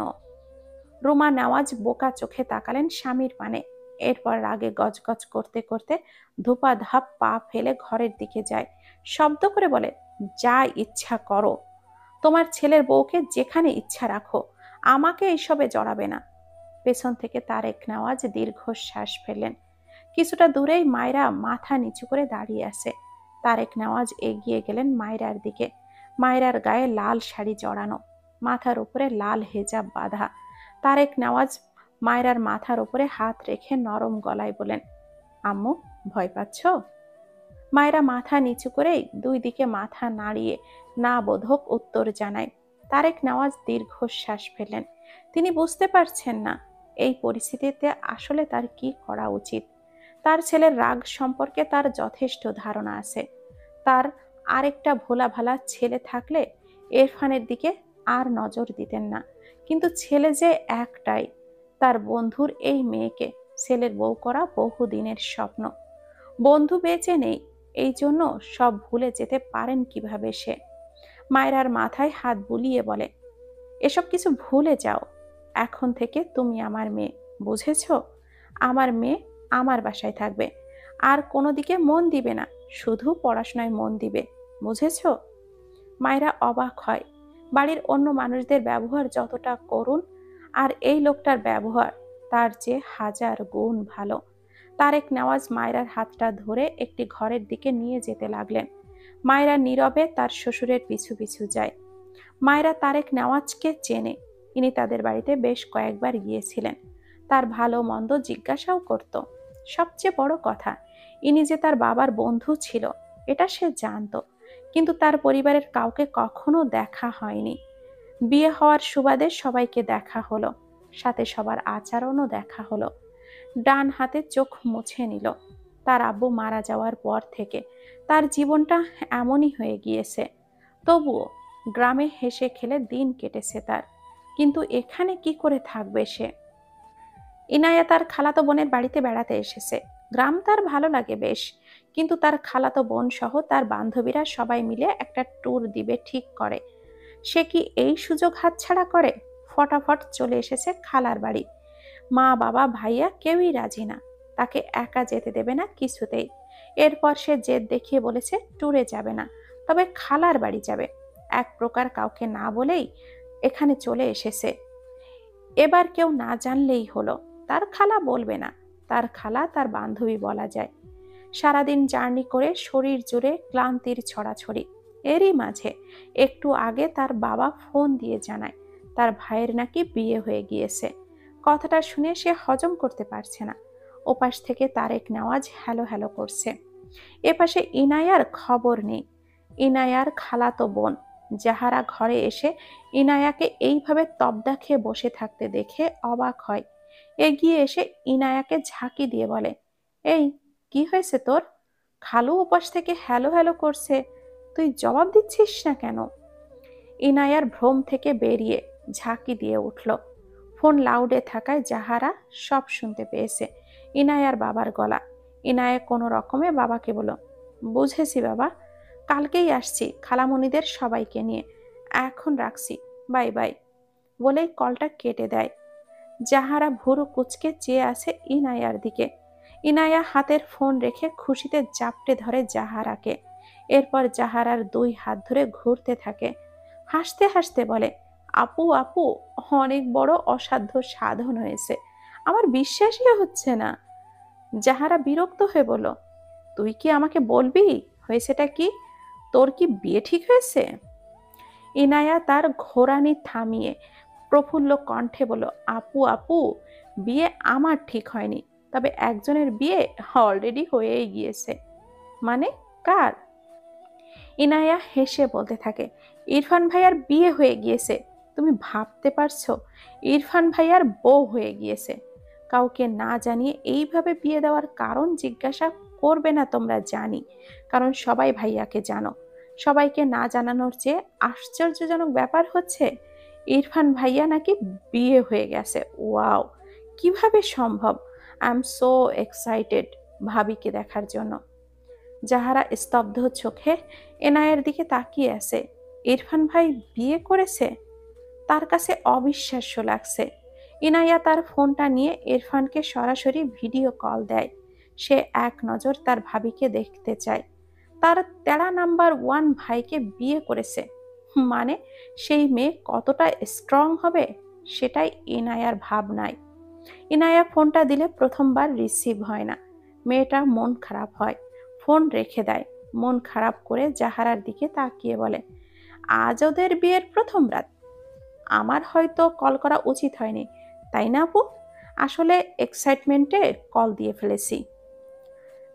রুমা নেওয়াজ বোকা চোখে তাকালেন স্বামীর পানে। এরপর রাগে গজগজ করতে করতে ধূপাধাপ পা ফেলে ঘরের দিকে যায়। শব্দ করে বলে, যা ইচ্ছা করো, তোমার ছেলের বউকে যেখানে ইচ্ছা রাখো, আমাকে এইসবে জড়াবে না। পেছন থেকে তারেক নেওয়াজ দীর্ঘশ্বাস ফেললেন। কিছুটা দূরেই মায়রা মাথা নিচু করে দাঁড়িয়ে আছে। তারেক নেওয়াজ এগিয়ে গেলেন মায়রার দিকে। মায়রার গায়ে লাল শাড়ি জড়ানো, মাথার উপরে লাল হেজাব বাঁধা। তারেক নেওয়াজ মায়রার মাথার উপরে হাত রেখে নরম গলায় বলেন, আম্মু, ভয় পাচ্ছ? মায়েরা মাথা নিচু করেই দুই দিকে মাথা নাড়িয়ে না বোধক উত্তর জানায়। তারেক নেওয়াজ দীর্ঘশ্বাস ফেলেন। তিনি বুঝতে পারছেন না এই পরিস্থিতিতে আসলে তার কি করা উচিত। তার ছেলের রাগ সম্পর্কে তার যথেষ্ট ধারণা আছে। তার আরেকটা ভোলা ভালা ছেলে থাকলে ইরফানের দিকে আর নজর দিতেন না, কিন্তু ছেলে যে একটাই। তার বন্ধুর এই মেয়েকে ছেলের বউ করা বহুদিনের স্বপ্ন। বন্ধু বেঁচে নেই, এই জন্য সব ভুলে যেতে পারেন কিভাবে সে? মায়রার মাথায় হাত বুলিয়ে বলে, এসব কিছু ভুলে যাও। এখন থেকে তুমি আমার মেয়ে, বুঝেছ? আমার মেয়ে আমার বাসায় থাকবে, আর কোনো দিকে মন দিবে না, শুধু পড়াশোনায় মন দিবে, বুঝেছ? মায়েরা অবাক হয়। বাড়ির অন্য মানুষদের ব্যবহার যতটা করুণ, আর এই লোকটার ব্যবহার তার চেয়ে হাজার গুণ ভালো। তারেক নেওয়াজ মায়রার হাতটা ধরে একটি ঘরের দিকে নিয়ে যেতে লাগলেন। মায়রা নীরবে তার শ্বশুরের পিছু পিছু যায়। মায়রা তারেক নেওয়াজকে চেনে। ইনি তাদের বাড়িতে বেশ কয়েকবার গিয়েছিলেন, তার ভালো মন্দ জিজ্ঞাসাও করত। সবচেয়ে বড় কথা, ইনি যে তার বাবার বন্ধু ছিল এটা সে জানত, কিন্তু তার পরিবারের কাউকে কখনো দেখা হয়নি। বিয়ে হওয়ার সুবাদে সবাইকে দেখা হলো, সাথে সবার আচরণও দেখা হলো। ডান হাতে চোখ মুছে নিল। তার আব্বু মারা যাওয়ার পর থেকে তার জীবনটা এমনই হয়ে গিয়েছে। তবুও গ্রামে হেসে খেলে দিন কেটেছে তার, কিন্তু এখানে কি করে থাকবে সে? ইনায়া তার খালাতো বোনের বাড়িতে বেড়াতে এসেছে। গ্রাম তার ভালো লাগে বেশ, কিন্তু তার খালাতো বোন সহ তার বান্ধবীরা সবাই মিলে একটা ট্যুর দিবে ঠিক করে। সে কি এই সুযোগ হাতছাড়া করে? ফটাফট চলে এসেছে খালার বাড়ি। মা বাবা ভাইয়া কেউই রাজি না, তাকে একা যেতে দেবে না কিছুতেই। এরপর সে জেদ দেখিয়ে বলেছে ট্যুরে যাবে না, তবে খালার বাড়ি যাবে। এক প্রকার কাউকে না বলেই এখানে চলে এসেছে। এবার কেউ না জানলেই হলো। তার খালা বলবে না, তার খালা তার বান্ধবী বলা যায়। সারাদিন জার্নি করে শরীর জুড়ে ক্লান্তির ছড়াছড়ি। এরই মাঝে একটু আগে তার বাবা ফোন দিয়ে জানায় তার ভাইয়ের নাকি বিয়ে হয়ে গিয়েছে। কথাটা শুনে সে হজম করতে পারছে না। ওপাশ থেকে তারেক নেওয়াজ হ্যালো হ্যালো করছে, এপাশে ইনায়ার খবর নেই। ইনায়ার খালাতো বোন যাহারা ঘরে এসে ইনায়াকে এইভাবে তবদা খেয়ে বসে থাকতে দেখে অবাক হয়। এগিয়ে এসে ইনায়াকে ঝাঁকি দিয়ে বলে, এই, কি হয়েছে তোর? খালু উপাস থেকে হ্যালো হ্যালো করছে, তুই জবাব দিচ্ছিস না কেন? ইনায়ার ভ্রম থেকে বেরিয়ে ঝাঁকি দিয়ে উঠল। ফোন লাউডে থাকায় জাহারা সব শুনতে পেয়েছে। ইনায়ার বাবার গলা। ইনায়া কোনো রকমে বাবাকে বলল, বুঝেছি বাবা, কালকেই আসছি খালামণিদের সবাইকে নিয়ে, এখন রাখছি, বাই বাই বলেই কলটা কেটে দেয়। জাহারা ভুরু কুচকে চেয়ে আছে ইনায়ার দিকে। ইনায়া হাতের ফোন রেখে খুশিতে জাপটে ধরে জাহারাকে। এরপর জাহারার দুই হাত ধরে ঘুরতে থাকে। হাসতে হাসতে বলে, আপু আপু, অনেক বড় অসাধ্য সাধন হয়েছে, আমার বিশ্বাসই হচ্ছে না। জাহারা বিরক্ত হয়ে বলল, তুই কি আমাকে বলবি হয়েছেটা কি? তোর কি বিয়ে ঠিক হয়েছে? ইনায়া তার ঘোরানি থামিয়ে প্রফুল্ল কণ্ঠে বলল, আপু আপু, বিয়ে আমার ঠিক হয়নি, তবে একজনের বিয়ে অলরেডি হয়েই গিয়েছে। মানে, কার? ইনায়া হেসে বলতে থাকে, ইরফান ভাইয়ার বিয়ে হয়ে গিয়েছে। তুমি ভাবতে পারছো, ইরফান ভাইয়ার বউ হয়ে গিয়েছে। কাউকে না জানিয়ে এইভাবে বিয়ে দেওয়ার কারণ জিজ্ঞাসা করবে না তোমরা, জানি, কারণ সবাই ভাইয়াকে জানো। সবাইকে না জানানোর চেয়ে আশ্চর্যজনক ব্যাপার হচ্ছে ইরফান ভাইয়া নাকি বিয়ে হয়ে গেছে। ওয়াও, কিভাবে সম্ভব? আই এম সো এক্সাইটেড ভাবিকে দেখার জন্য। যাহারা স্তব্ধ চোখে এনায়ের দিকে তাকিয়ে আছে। ইরফান ভাই বিয়ে করেছে? তার কাছে অবিশ্বাস্য লাগছে। ইনায়া তার ফোনটা নিয়ে ইরফানকে সরাসরি ভিডিও কল দেয়। সে এক নজর তার ভাবিকে দেখতে চায়। তার তেরা নাম্বার ওয়ান ভাইকে বিয়ে করেছে, মানে সেই মেয়ে কতটা স্ট্রং হবে সেটাই ইনায়ার ভাবনায়। ইনায়া ফোনটা দিলে প্রথমবার রিসিভ হয় না। মেয়েটা মন খারাপ হয়, ফোন রেখে দেয়। মন খারাপ করে জাহারার দিকে তাকিয়ে বলে, আজ ওদের বিয়ের প্রথম রাত, আমার হয়তো কল করা উচিত হয়নি, তাই না আপু? আসলে এক্সাইটমেন্টে কল দিয়ে ফেলেছি।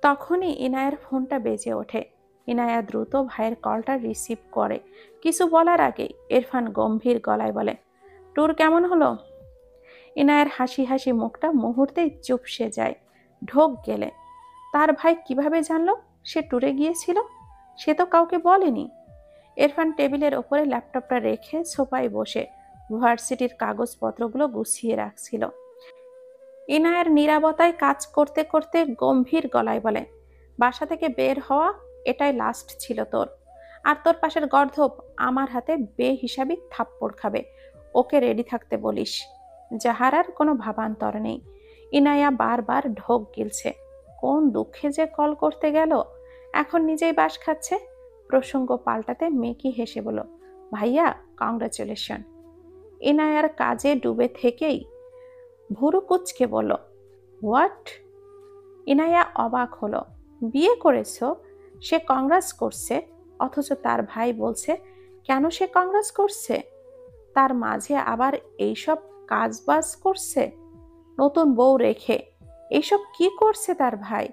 তখনই ইনায়ার ফোনটা বেজে ওঠে। ইনায়া দ্রুত ভাইয়ের কলটা রিসিভ করে। কিছু বলার আগেই ইরফান গম্ভীর গলায় বলে, ট্যুর কেমন হলো? ইনায়ের হাসি হাসি মুখটা মুহূর্তেই চুপসে যায়। ঢোক গেলে তার ভাই কিভাবে জানলো সে ট্যুরে গিয়েছিল? সে তো কাউকে বলেনি। ইরফান টেবিলের ওপরে ল্যাপটপটা রেখে সোফায় বসে ভার্সিটির কাগজপত্রগুলো গুছিয়ে রাখছিল। ইনায়ের নীরবতায় কাজ করতে করতে গম্ভীর গলায় বলে, বাসা থেকে বের হওয়া এটাই লাস্ট ছিল তোর। আর তোর পাশের গর্ধপ আমার হাতে বেহিসাবি থাপ্পড় খাবে, ওকে রেডি থাকতে বলিস। জাহারার কোনো ভাবান্তর নেই। ইনায়া বারবার ঢোক গিলছে। কোন দুঃখে যে কল করতে গেল, এখন নিজেই বাস খাচ্ছে। প্রসঙ্গ পাল্টাতে মেকি হেসে বলল, ভাইয়া কংগ্রাচুলেশন। ইনায়ার কাজে ডুবে থেকেই ভুরু কুচকে বলল, হোয়াট? ইনায়া অবাক হলো। বিয়ে করেছো? সে কংগ্রাস করছে, অথচ তার ভাই বলছে কেন সে কংগ্রাস করছে? তার মাঝে আবার এইসব কাজবাজ করছে, নতুন বউ রেখে। এইসব কি করছে তার ভাই?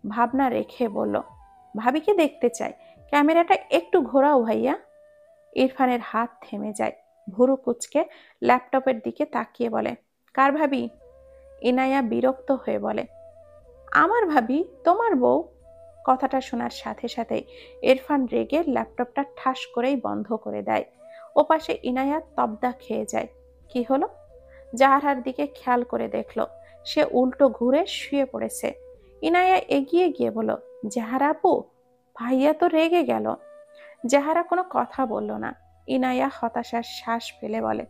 ভাবনা রেখে বলল, ভাবিকে দেখতে চাই, ক্যামেরাটা একটু ঘোরাও ভাইয়া। ইরফানের হাত থেমে যায়। ভুরু কুচকে ল্যাপটপের দিকে তাকিয়ে বলে, কার ভাবি? ইনায়া বিরক্ত হয়ে বলে, আমার ভাবি, তোমার বউ। কথাটা শোনার সাথে সাথে ইরফান রেগে ল্যাপটপটা ঠাস করেই বন্ধ করে দেয়। ওপাশে ইনায়া তবদা খেয়ে যায়। কি হলো? জাহারার দিকে খেয়াল করে দেখলো সে উল্টো ঘুরে শুয়ে পড়েছে। ইনায়া এগিয়ে গিয়ে বলল, জাহারা আপু, ভাইয়া তো রেগে গেল। জাহারা কোনো কথা বলল না। ইনায়া হতাশার শ্বাস ফেলে বলে,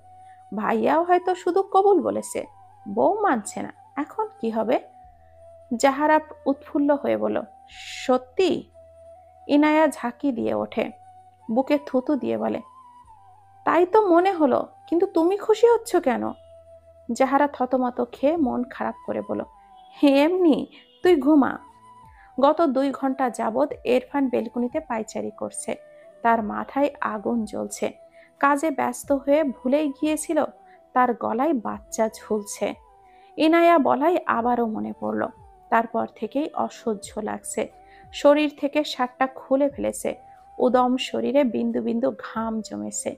ভাইয়াও হয়তো শুধু কবুল বলেছে, বউ মানছে না, এখন কি হবে? জাহারা উৎফুল্ল হয়ে বলল, সত্যি? ইনায়া ঝাঁকি দিয়ে ওঠে, বুকে থুতু দিয়ে বলে, তাই তো মনে হলো, কিন্তু তুমি খুশি হচ্ছ কেন? জাহারা থতমত খেয়ে মন খারাপ করে বলল, হে এমনি, তুই ঘুমা। গত 2 ঘন্টা যাবৎ ইরফান বেলকুনিতে পায়চারি করছে। তার মাথায় আগুন জ্বলছে। কাজে ব্যস্ত হয়ে ভুলেই গিয়েছিল তার গলায় বাচ্চা ঝুলছে। ইনায়া বলাই আবারও মনে পড়ল। তারপর থেকেই অসহ্য লাগছে। শরীর থেকে শার্টটা খুলে ফেলেছে। উদম শরীরে বিন্দু বিন্দু ঘাম জমেছে।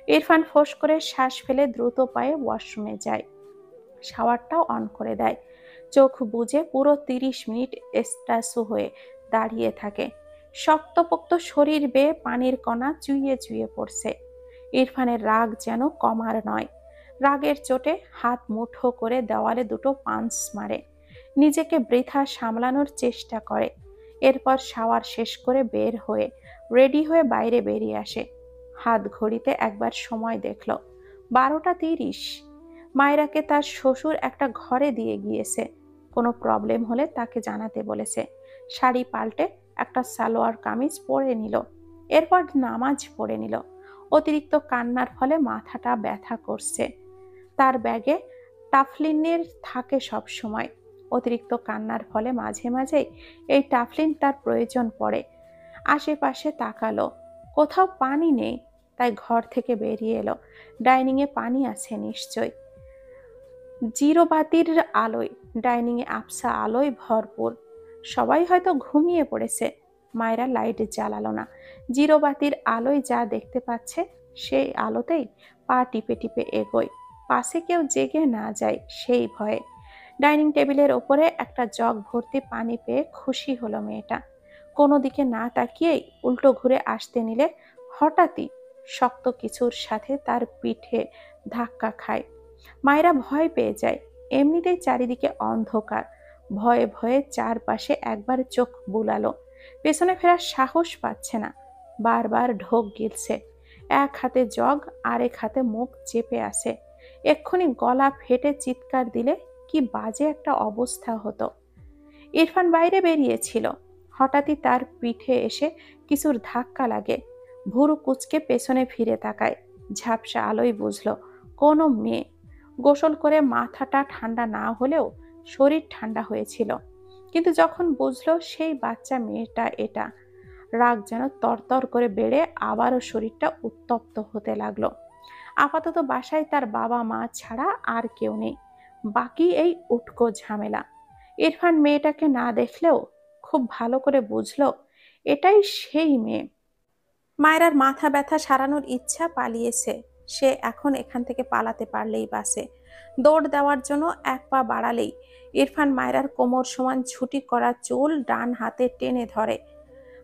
ইরফান ফোঁস করে শ্বাস ফেলে দ্রুত পায়ে ওয়াশরুমে যায়। শাওয়ারটাও অন করে দেয়। চোখ বুজে পুরো 30 মিনিট এস্প্রেসো হয়ে দাঁড়িয়ে থাকে। শক্তপোক্ত শরীর বেয়ে পানির কণা চুইয়ে চুইয়ে পড়ছে। ইরফানের রাগ যেন কমার নয়। রাগের চোটে হাত মুঠো করে দেওয়ালে দুটো পাঞ্চ মারে। নিজেকে বৃথা সামলানোর চেষ্টা করে। এরপর শাওয়ার শেষ করে বের হয়ে রেডি হয়ে বাইরে বেরিয়ে আসে। হাত ঘড়িতে একবার সময় দেখল, 12টা 30। মায়রাকে তার শ্বশুর একটা ঘরে দিয়ে গিয়েছে। কোনো প্রবলেম হলে তাকে জানাতে বলেছে। শাড়ি পাল্টে একটা সালোয়ার কামিজ পরে নিল। এরপর নামাজ পড়ে নিল। অতিরিক্ত কান্নার ফলে মাথাটা ব্যথা করছে। তার ব্যাগে টাফলিনের থাকে সব সময়। অতিরিক্ত কান্নার ফলে মাঝে মাঝেই এই টাফলিন তার প্রয়োজন পড়ে। আশেপাশে তাকালো, কোথাও পানি নেই। তাই ঘর থেকে বেরিয়ে এলো। ডাইনিংয়ে পানি আছে নিশ্চয়। জিরো বাতির আলোয়, ডাইনিংয়ে আবছা আলোয় ভরপুর। সবাই হয়তো ঘুমিয়ে পড়েছে। মায়েরা লাইট জ্বালালো না। জিরো বাতির আলোয় যা দেখতে পাচ্ছে সেই আলোতেই পা টিপে টিপে এগোয়। পাশে কেউ জেগে না যায় সেই ভয়ে। ডাইনিং টেবিলের ওপরে একটা জগ ভর্তি পানি পেয়ে খুশি হলো মেয়েটা। কোনো দিকে না তাকিয়েই উল্টো ঘুরে আসতে নিলে হঠাৎই শক্ত কিছুর সাথে তার পিঠে ধাক্কা খায়। মায়েরা ভয় পেয়ে যায়। এমনিতেই চারিদিকে অন্ধকার। ভয়ে ভয়ে চারপাশে একবার চোখ বুলালো। পেছনে ফেরার সাহস পাচ্ছে না। বারবার ঢোক গিলছে। এক হাতে জগ, আরেক হাতে মুখ চেপে আসে। এক্ষুনি গলা ফেটে চিৎকার দিলে কি বাজে একটা অবস্থা হতো। ইরফান বাইরে বেরিয়েছিল। হঠাৎই তার পিঠে এসে কিছুর ধাক্কা লাগে। ভুরু কুচকে পেছনে ফিরে তাকায়। ঝাপসা আলোয় বুঝলো কোনো মেয়ে। গোসল করে মাথাটা ঠান্ডা না হলেও শরীর ঠান্ডা হয়েছিল। কিন্তু যখন বুঝলো সেই বাচ্চা মেয়েটা এটা, রাগ যেন তরতর করে বেড়ে আবারও শরীরটা উত্তপ্ত হতে লাগলো। আপাতত বাসায় তার বাবা মা ছাড়া আর কেউ নেই। বাকি এই উটকো ঝামেলা। ইরফান মেয়েটাকে না দেখলেও খুব ভালো করে বুঝলো এটাই সেই মেয়ে। মায়রার মাথা ব্যথা সারানোর ইচ্ছা পালিয়েছে। সে এখন এখান থেকে পালাতে পারলেই বাসে। দৌড় দেওয়ার জন্য এক পা বাড়ালেই ইরফান মায়রার কোমর সমান ছুটি করা চুল ডান হাতে টেনে ধরে।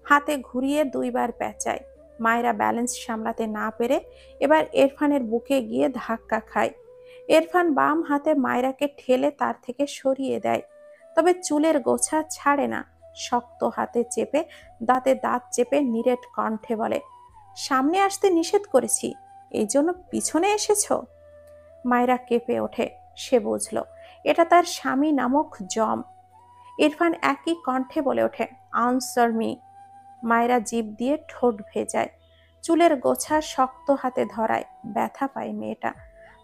হাতে ঘুরিয়ে 2বার পেঁচায়। মায়রা ব্যালেন্স সামলাতে না পেরে এবার ইরফানের বুকে গিয়ে ধাক্কা খায়। ইরফান বাম হাতে মায়রাকে ঠেলে তার থেকে সরিয়ে দেয়। তবে চুলের গোছা ছাড়ে না। শক্ত হাতে চেপে দাঁতে দাঁত চেপে নিরেট কণ্ঠে বলে, সামনে আসতে নিষেধ করেছি, এই জন্য পিছনে এসেছ? মায়রা কেঁপে ওঠে। সে বুঝল এটা তার স্বামী নামক জম। ইরফান একই কণ্ঠে বলে ওঠে, আনসার মি। মায়রা জিভ দিয়ে ঠোঁট ভেজায়। চুলের গোছা শক্ত হাতে ধরায়। ব্যথা পায় মেয়েটা।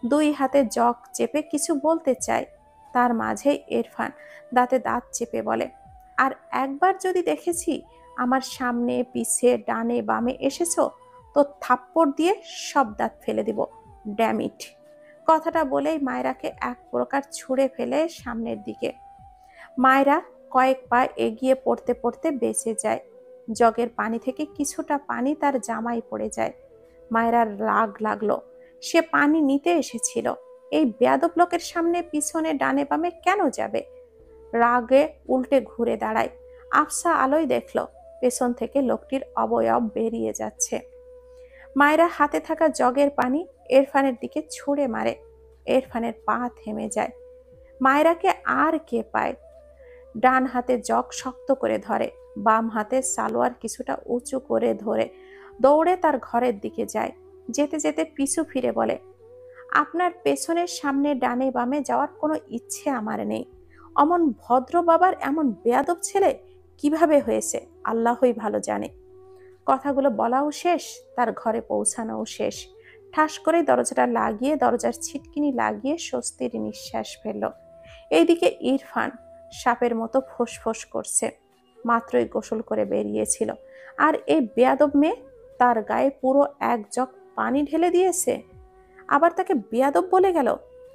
2 হাতে জগ চেপে কিছু বলতে চায়। তার মাঝে ইরফান দাঁতে দাঁত চেপে বলে, আর একবার যদি দেখেছি আমার সামনে পিছে ডানে বামে এসেছো তো থাপ্পড় দিয়ে সব দাঁত ফেলে দিব, ড্যামিট। কথাটা বলেই মায়রাকে এক প্রকার ছুঁড়ে ফেলে সামনের দিকে। মায়রা কয়েক পা এগিয়ে পড়তে পড়তে বেঁচে যায়। জগের পানি থেকে কিছুটা পানি তার জামায় পড়ে যায়। মায়রার রাগ লাগলো। সে পানি নিতে এসেছিল। এই বেয়াদব লোকের সামনে পিছনে ডানে বামে কেন যাবে? রাগে উল্টে ঘুরে দাঁড়ায়। আফসা আলোয় দেখল পেছন থেকে লোকটির অবয়ব বেরিয়ে যাচ্ছে। মায়রা হাতে থাকা জগের পানি ইরফানের দিকে ছুঁড়ে মারে। ইরফানের পা থেমে যায়। মায়রাকে আর কে পায়? ডান হাতে জগ শক্ত করে ধরে, বাম হাতে সালোয়ার কিছুটা উঁচু করে ধরে দৌড়ে তার ঘরের দিকে যায়। যেতে যেতে পিছু ফিরে বলে, আপনার পেছনের সামনে ডানে বামে যাওয়ার কোনো ইচ্ছে আমার নেই। অমন ভদ্র বাবার এমন বেয়াদব ছেলে কিভাবে হয়েছে আল্লাহই ভালো জানে। কথাগুলো বলাও শেষ, তার ঘরে পৌঁছানোও শেষ। ঠাস করে দরজাটা লাগিয়ে দরজার ছিটকিনি লাগিয়ে স্বস্তির নিঃশ্বাস ফেলল। এইদিকে ইরফান সাপের মতো ফোঁস করছে। মাত্রই গোসল করে বেরিয়েছিল, আর এই বেয়াদব মেয়ে তার গায়ে পুরো এক জগ পানি ঢেলে দিয়েছে, আবার তাকে বেয়াদব বলে গেল।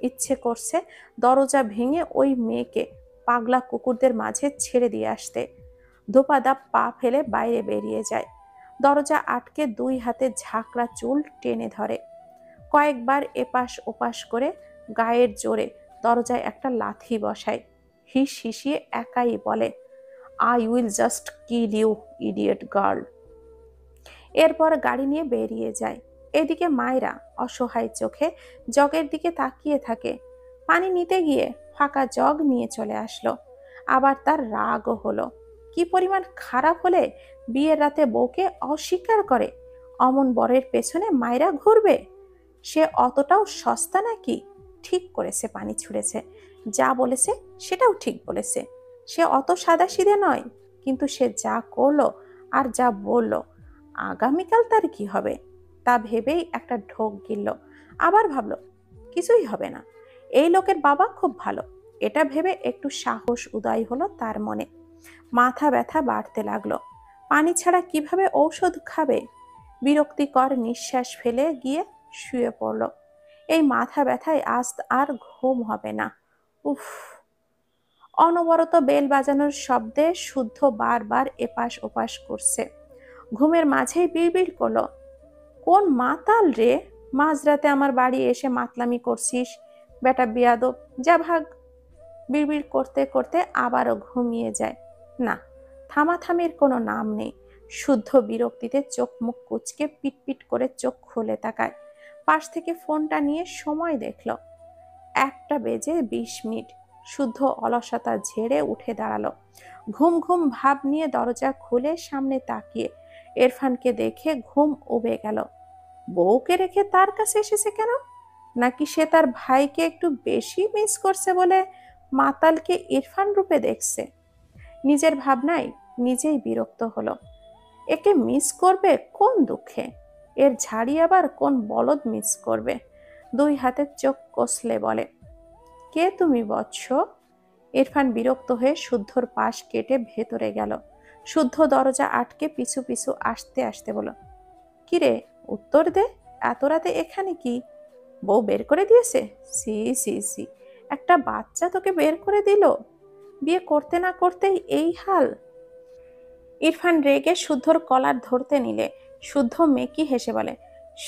ইচ্ছে করছে দরজা ভেঙে ওই মেয়েকে পাগলা কুকুরদের মাঝে ছেড়ে দিয়ে আসতে। ধোপাধাপ পা ফেলে বাইরে বেরিয়ে যায়। দরজা আটকে দুই হাতে ঝাঁকড়া চুল টেনে ধরে। কয়েকবার এপাশ ওপাশ করে গায়ের জোরে দরজায় একটা লাথি বসায়। হিস হিসিয়ে একাই বলে, I will just kill you idiot girl. এরপর গাড়ি নিয়ে বেরিয়ে যায়। এদিকে মায়েরা অসহায় চোখে জগের দিকে তাকিয়ে থাকে। পানি নিতে গিয়ে ফাঁকা জগ নিয়ে চলে আসলো। আবার তার রাগও হলো। কি পরিমাণ খারাপ হলে বিয়ের রাতে বউকে অস্বীকার করে? অমন বরের পেছনে মায়েরা ঘুরবে? সে অতটাও সস্তা নাকি? ঠিক করেছে পানি ছুঁড়েছে, যা বলেছে সেটাও ঠিক বলেছে। সে অত সাদাসিধে নয়, কিন্তু সে যা করলো আর যা বলল, আগামীকাল তার কি হবে তা ভেবেই একটা ঢোক গিলল। আবার ভাবলো কিছুই হবে না, এই লোকের বাবা খুব ভালো। এটা ভেবে একটু সাহস উদয় হলো তার মনে। মাথা ব্যথা বাড়তে লাগলো। পানি ছাড়া কিভাবে ঔষধ খাবে? বিরক্তিকর নিঃশ্বাস ফেলে গিয়ে শুয়ে পড়ল। এই মাথা ব্যথায় আজ আর ঘুম হবে না। উফ। অনবরত বেল বাজানোর শব্দে শুদ্ধ বারবার এপাশ ওপাশ করছে। ঘুমের মাঝেই বিড়বিড় করলো, কোন মাতাল রে, মাঝরাতে আমার বাড়ি এসে মাতলামি করছিস? বেটা বিয়াদব, যা ভাগ। বিড়বিড় করতে করতে আবারও ঘুমিয়ে যায়। না, থামাথামির কোনো নাম নেই। শুদ্ধ বিরক্তিতে চোখ মুখ কুচকে পিটপিট করে চোখ খুলে তাকায়। পাশ থেকে ফোনটা নিয়ে সময় দেখল, 1:20। শুদ্ধ অলসতা ঝেড়ে উঠে দাঁড়ালো। ঘুম ঘুম ভাব নিয়ে দরজা খুলে সামনে তাকিয়ে ইরফানকে দেখে ঘুম উবে গেল। বউকে রেখে তার কাছে এসেছে কেন? নাকি সে তার ভাইকে একটু বেশি মিস করছে বলে মাতালকে ইরফান রূপে দেখছে? নিজের ভাবনায় নিজেই বিরক্ত হলো। একে মিস করবে কোন দুঃখে? এর ঝাড়ি আবার কোন বলদ মিস করবে? দুই হাতের চোখ কষলে বলে, কে তুমি বৎস? ইরফান বিরক্ত হয়ে শুদ্ধর পাশ কেটে ভেতরে গেল। শুদ্ধ দরজা আটকে পিছু পিছু আসতে আসতে বলল, কিরে, উত্তর দে, এত রাতে এখানে কি? বউ বের করে দিয়েছে? সি সি সি, একটা বাচ্চা তোকে বের করে দিল? বিয়ে করতে না করতেই এই হাল? ইরফান রেগে শুদ্ধর কলার ধরতে নিলে শুদ্ধ মেকি হেসে বলে,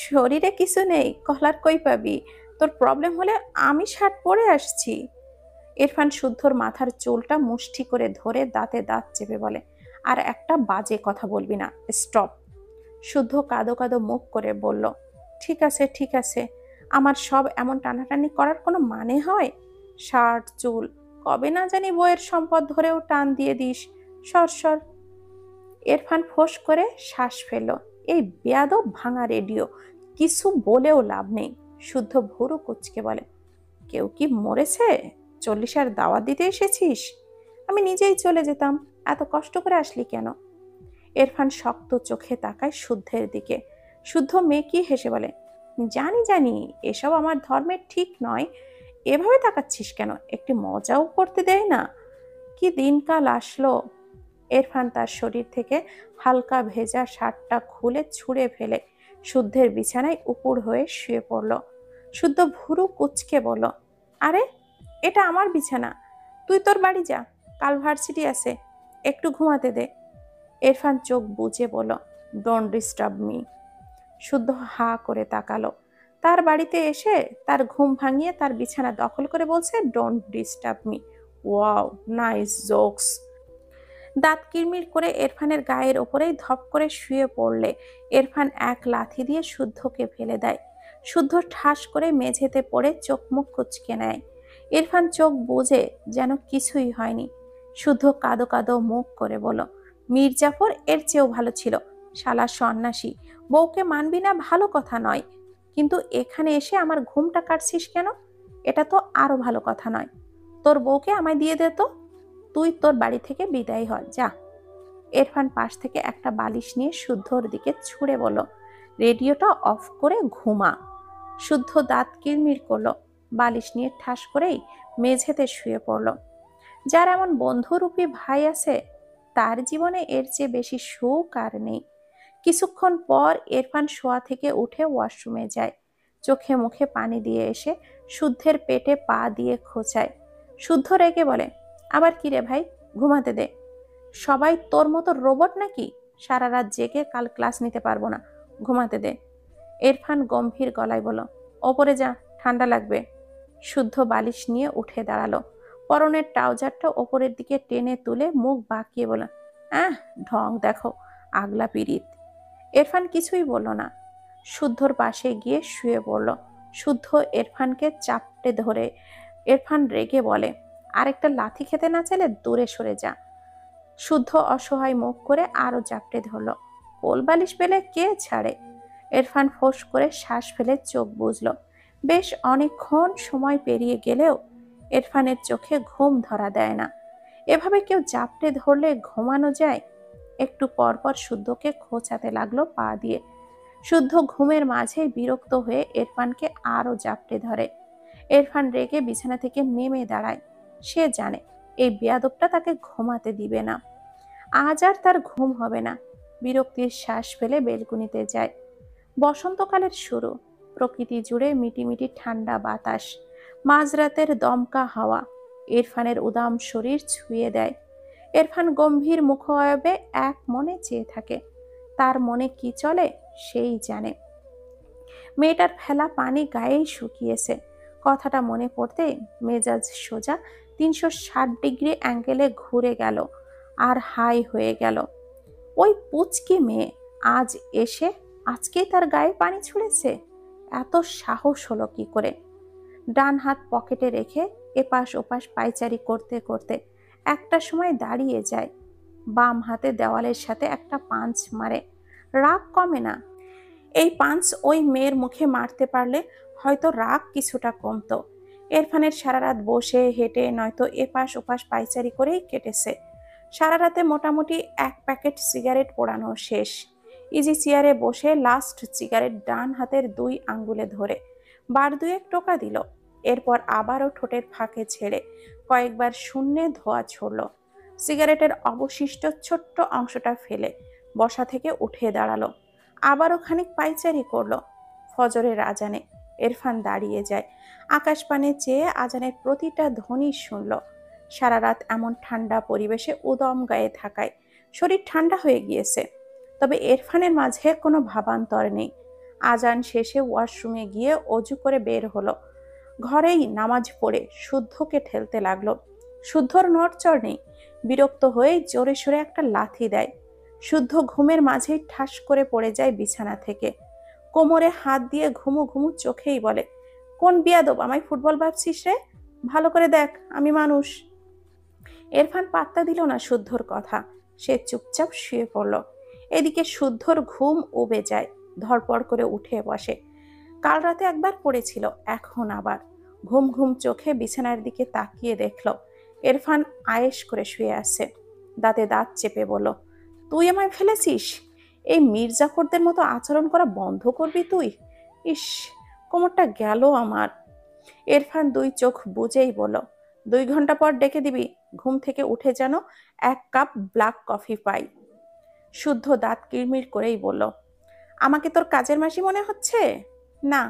শরীরে কিছু নেই, কলার কই পাবি? তোর প্রবলেম হলে আমি শার্ট পরে আসছি। ইরফান শুদ্ধর মাথার চুলটা মুষ্টি করে ধরে দাঁতে দাঁত চেপে বলে, আর একটা বাজে কথা বলবি না, স্টপ। শুদ্ধ কাঁদো কাঁদো মুখ করে বলল, ঠিক আছে, আমার সব এমন টানাটানি করার কোনো মানে হয়? শার্ট চুল কবে না জানি বইয়ের সম্পদ ধরেও টান দিয়ে দিস, সর সর। ইরফান ফোঁস করে শ্বাস ফেলল। এই বেয়াদব ভাঙা রেডিও, কিছু বলেও লাভ নেই। শুদ্ধ ভুরু কুচকে বলে, কেউ কি মরেছে? 40 দাওয়াত দিতে এসেছিস? আমি নিজেই চলে যেতাম, এত কষ্ট করে আসলি কেন? ইরফান শক্ত চোখে তাকায় শুদ্ধের দিকে। শুদ্ধ মেকি হেসে বলে, জানি এসব আমার ধর্মের ঠিক নয়। এভাবে তাকাচ্ছিস কেন? একটি মজাও করতে দেয় না? কি দিনকাল আসলো। ইরফান তার শরীর থেকে হালকা ভেজা শার্টটা খুলে ছুঁড়ে ফেলে শুদ্ধের বিছানায় উপুড় হয়ে শুয়ে পড়ল। শুদ্ধ ভুরু কুচকে বলল, আরে, এটা আমার বিছানা, তুই তোর বাড়ি যা, কাল ভার্সিটি আছে, একটু ঘুমাতে দে। ইরফান চোখ বুজে বলল, ডোন্ট ডিস্টার্ব মি। শুদ্ধ হা করে তাকালো। তার বাড়িতে এসে তার ঘুম ভাঙিয়ে তার বিছানা দখল করে বলছে, don't disturb me. Wow, nice jokes. দাঁত কিরমির করে ইরফানের গায়ের ওপরেই ধপ করে শুয়ে পড়লে ইরফান এক লাথি দিয়ে শুদ্ধকে ফেলে দেয়। শুদ্ধ ঠাস করে মেঝেতে পড়ে চোখ মুখ কুঁচকে নেয়। ইরফান চোখ বুজে যেন কিছুই হয়নি। শুদ্ধ কাঁদো কাঁদো মুখ করে বলল, মির্জাফর এর চেয়েও ভালো ছিল, শালা সন্ন্যাসী। বউকে মানবি না ভালো কথা নয়, কিন্তু এখানে এসে আমার ঘুমটা কাটছিস কেন? এটা তো আরো ভালো কথা নয়। তোর বউকে আমায় দিয়ে দে তো, তুই তোর বাড়ি থেকে বিদায় হ, যা। ইরফান পাশ থেকে একটা বালিশ নিয়ে শুদ্ধর দিকে ছুঁড়ে বলল, রেডিওটা অফ করে ঘুমা। শুদ্ধ দাঁত কিরমির করলো, বালিশ নিয়ে ঠাস করেই মেঝেতে শুয়ে পড়ল। যার এমন বন্ধুরূপী ভাই আছে তার জীবনে এর চেয়ে বেশি সুখ আর নেই। কিছুক্ষণ পর ইরফান শোয়া থেকে উঠে ওয়াশরুমে যায়। চোখে মুখে পানি দিয়ে এসে শুদ্ধের পেটে পা দিয়ে খোঁচায়। শুদ্ধ রেগে বলে, আবার কি রে ভাই, ঘুমাতে দে। সবাই তোর মতো রোবট নাকি? সারা রাত জেগে কাল ক্লাস নিতে পারবো না, ঘুমাতে দে। ইরফান গম্ভীর গলায় বলল, ওপরে যা, ঠান্ডা লাগবে। শুদ্ধ বালিশ নিয়ে উঠে দাঁড়ালো। পরনের ট্রাউজারটা ওপরের দিকে টেনে তুলে মুখ বাঁকিয়ে বলল, ঢং দেখো, আগলা পিরিত। ইরফান কিছুই বলল না, শুদ্ধর পাশে গিয়ে শুয়ে পড়ল। শুদ্ধ ইরফানকে চাপটে ধরে। ইরফান রেগে বলে, আরেকটা লাথি খেতে না চাইলে দূরে সরে যা। শুদ্ধ অসহায় মুখ করে আরো চাপটে ধরল। কোল বালিশ পেলে কে ছাড়ে। ইরফান ফোঁস করে শ্বাস ফেলে চোখ বুজল। বেশ অনেকক্ষণ সময় পেরিয়ে গেলেও ইরফানের চোখে ঘুম ধরা দেয় না। এভাবে কেউ চাপটে ধরলে ঘুমানো যায়? একটু পরপর শুদ্ধকে খোঁচাতে লাগলো পা দিয়ে। শুদ্ধ ঘুমের মাঝেই বিরক্ত হয়ে ইরফানকে আরো জাপটে ধরে। ইরফান রেগে বিছানা থেকে নেমে দাঁড়ায়। সে জানে এই বেয়াদবটা তাকে ঘুমাতে দিবে না। আজ আর তার ঘুম হবে না। বিরক্তির শ্বাস ফেলে বেলকুনিতে যায়। বসন্তকালের শুরু। প্রকৃতি জুড়ে মিটিমিটি ঠান্ডা বাতাস, মাঝরাতের দমকা হাওয়া ইরফানের উদাম শরীর ছুঁয়ে দেয়। ইরফান গম্ভীর মুখায়বে এক মনে চেয়ে থাকে। তার মনে কি চলে সেই জানে। মেয়েটার ফেলা পানি গায়েই শুকিয়েছে। কথাটা মনে পড়তেই মেজাজ সোজা 360 ডিগ্রি অ্যাঙ্গেলে ঘুরে গেল আর হাই হয়ে গেল। ওই পুচকি মেয়ে আজ এসে আজকেই তার গায়ে পানি ছুঁড়েছে। এত সাহস হলো কি করে? ডান হাত পকেটে রেখে এপাশ ওপাশ পায়চারি করতে করতে একটা সময় দাঁড়িয়ে যায়। বাম হাতে দেওয়ালের সাথে একটা পাঞ্চ মারে। রাগ কমে না। এই পাঞ্চ ওই মেয়ের মুখে মারতে পারলে হয়তো রাগ কিছুটা কমতো। ইরফানের সারা রাত বসে হেঁটে নয়তো এপাশ ওপাশ পায়চারি করেই কেটেছে। সারা রাতে মোটামুটি 1 প্যাকেট সিগারেট পোড়ানো শেষ। ইজি চেয়ারে বসে লাস্ট সিগারেট ডান হাতের 2 আঙ্গুলে ধরে বার দুয়েক টোকা দিল। এরপর আবারও ঠোঁটের ফাঁকে ছেড়ে কয়েকবার শূন্যে ধোঁয়া ছড়ল। সিগারেটের অবশিষ্ট ছোট্ট অংশটা ফেলে বসা থেকে উঠে দাঁড়ালো। আবারও খানিক পায়চারি করলো। ফজরের আজানে ইরফান দাঁড়িয়ে যায়। আকাশ পানে চেয়ে আজানের প্রতিটা ধ্বনি শুনল। সারা রাত এমন ঠান্ডা পরিবেশে উদম গায়ে থাকায় শরীর ঠান্ডা হয়ে গিয়েছে। তবে ইরফানের মাঝে কোনো ভাবান্তর নেই। আজান শেষে ওয়াশরুমে গিয়ে অজু করে বের হলো। ঘরেই নামাজ পড়ে শুদ্ধকে ঠেলতে লাগলো। শুদ্ধর নড়চড় নেই। বিরক্ত হয়ে জোরে সোরে একটা লাথি দেয়। শুদ্ধ ঘুমের মাঝেই ঠাস করে পড়ে যায় বিছানা থেকে। কোমরে হাত দিয়ে ঘুমু ঘুমু চোখেই বলে, কোন বিয়াদব আমায় ফুটবল ভাবছিস রে? ভালো করে দেখ আমি মানুষ। ইরফান পাত্তা দিল না শুদ্ধর কথা। সে চুপচাপ শুয়ে পড়ল। এদিকে শুদ্ধর ঘুম উবে যায়। ধরপড় করে উঠে বসে। কাল রাতে একবার পড়েছিল, এখন আবার। ঘুম ঘুম চোখে বিছানার দিকে তাকিয়ে দেখল ইরফান আয়েশ করে শুয়ে আছে। দাঁতে দাঁত চেপে বলল, তুই আমায় ফেলেছিস? এই মির্জাফরদের মতো আচরণ করা বন্ধ করবি তুই? ইস, কোমরটা গেল আমার। ইরফান 2 চোখ বুজেই বলল, 2 ঘন্টা পর ডেকে দিবি। ঘুম থেকে উঠে যেন 1 কাপ ব্ল্যাক কফি পাই। শুদ্ধ দাঁত কিরমির করেই বলল, আমাকে তোর কাজের মাসি মনে হচ্ছে? না,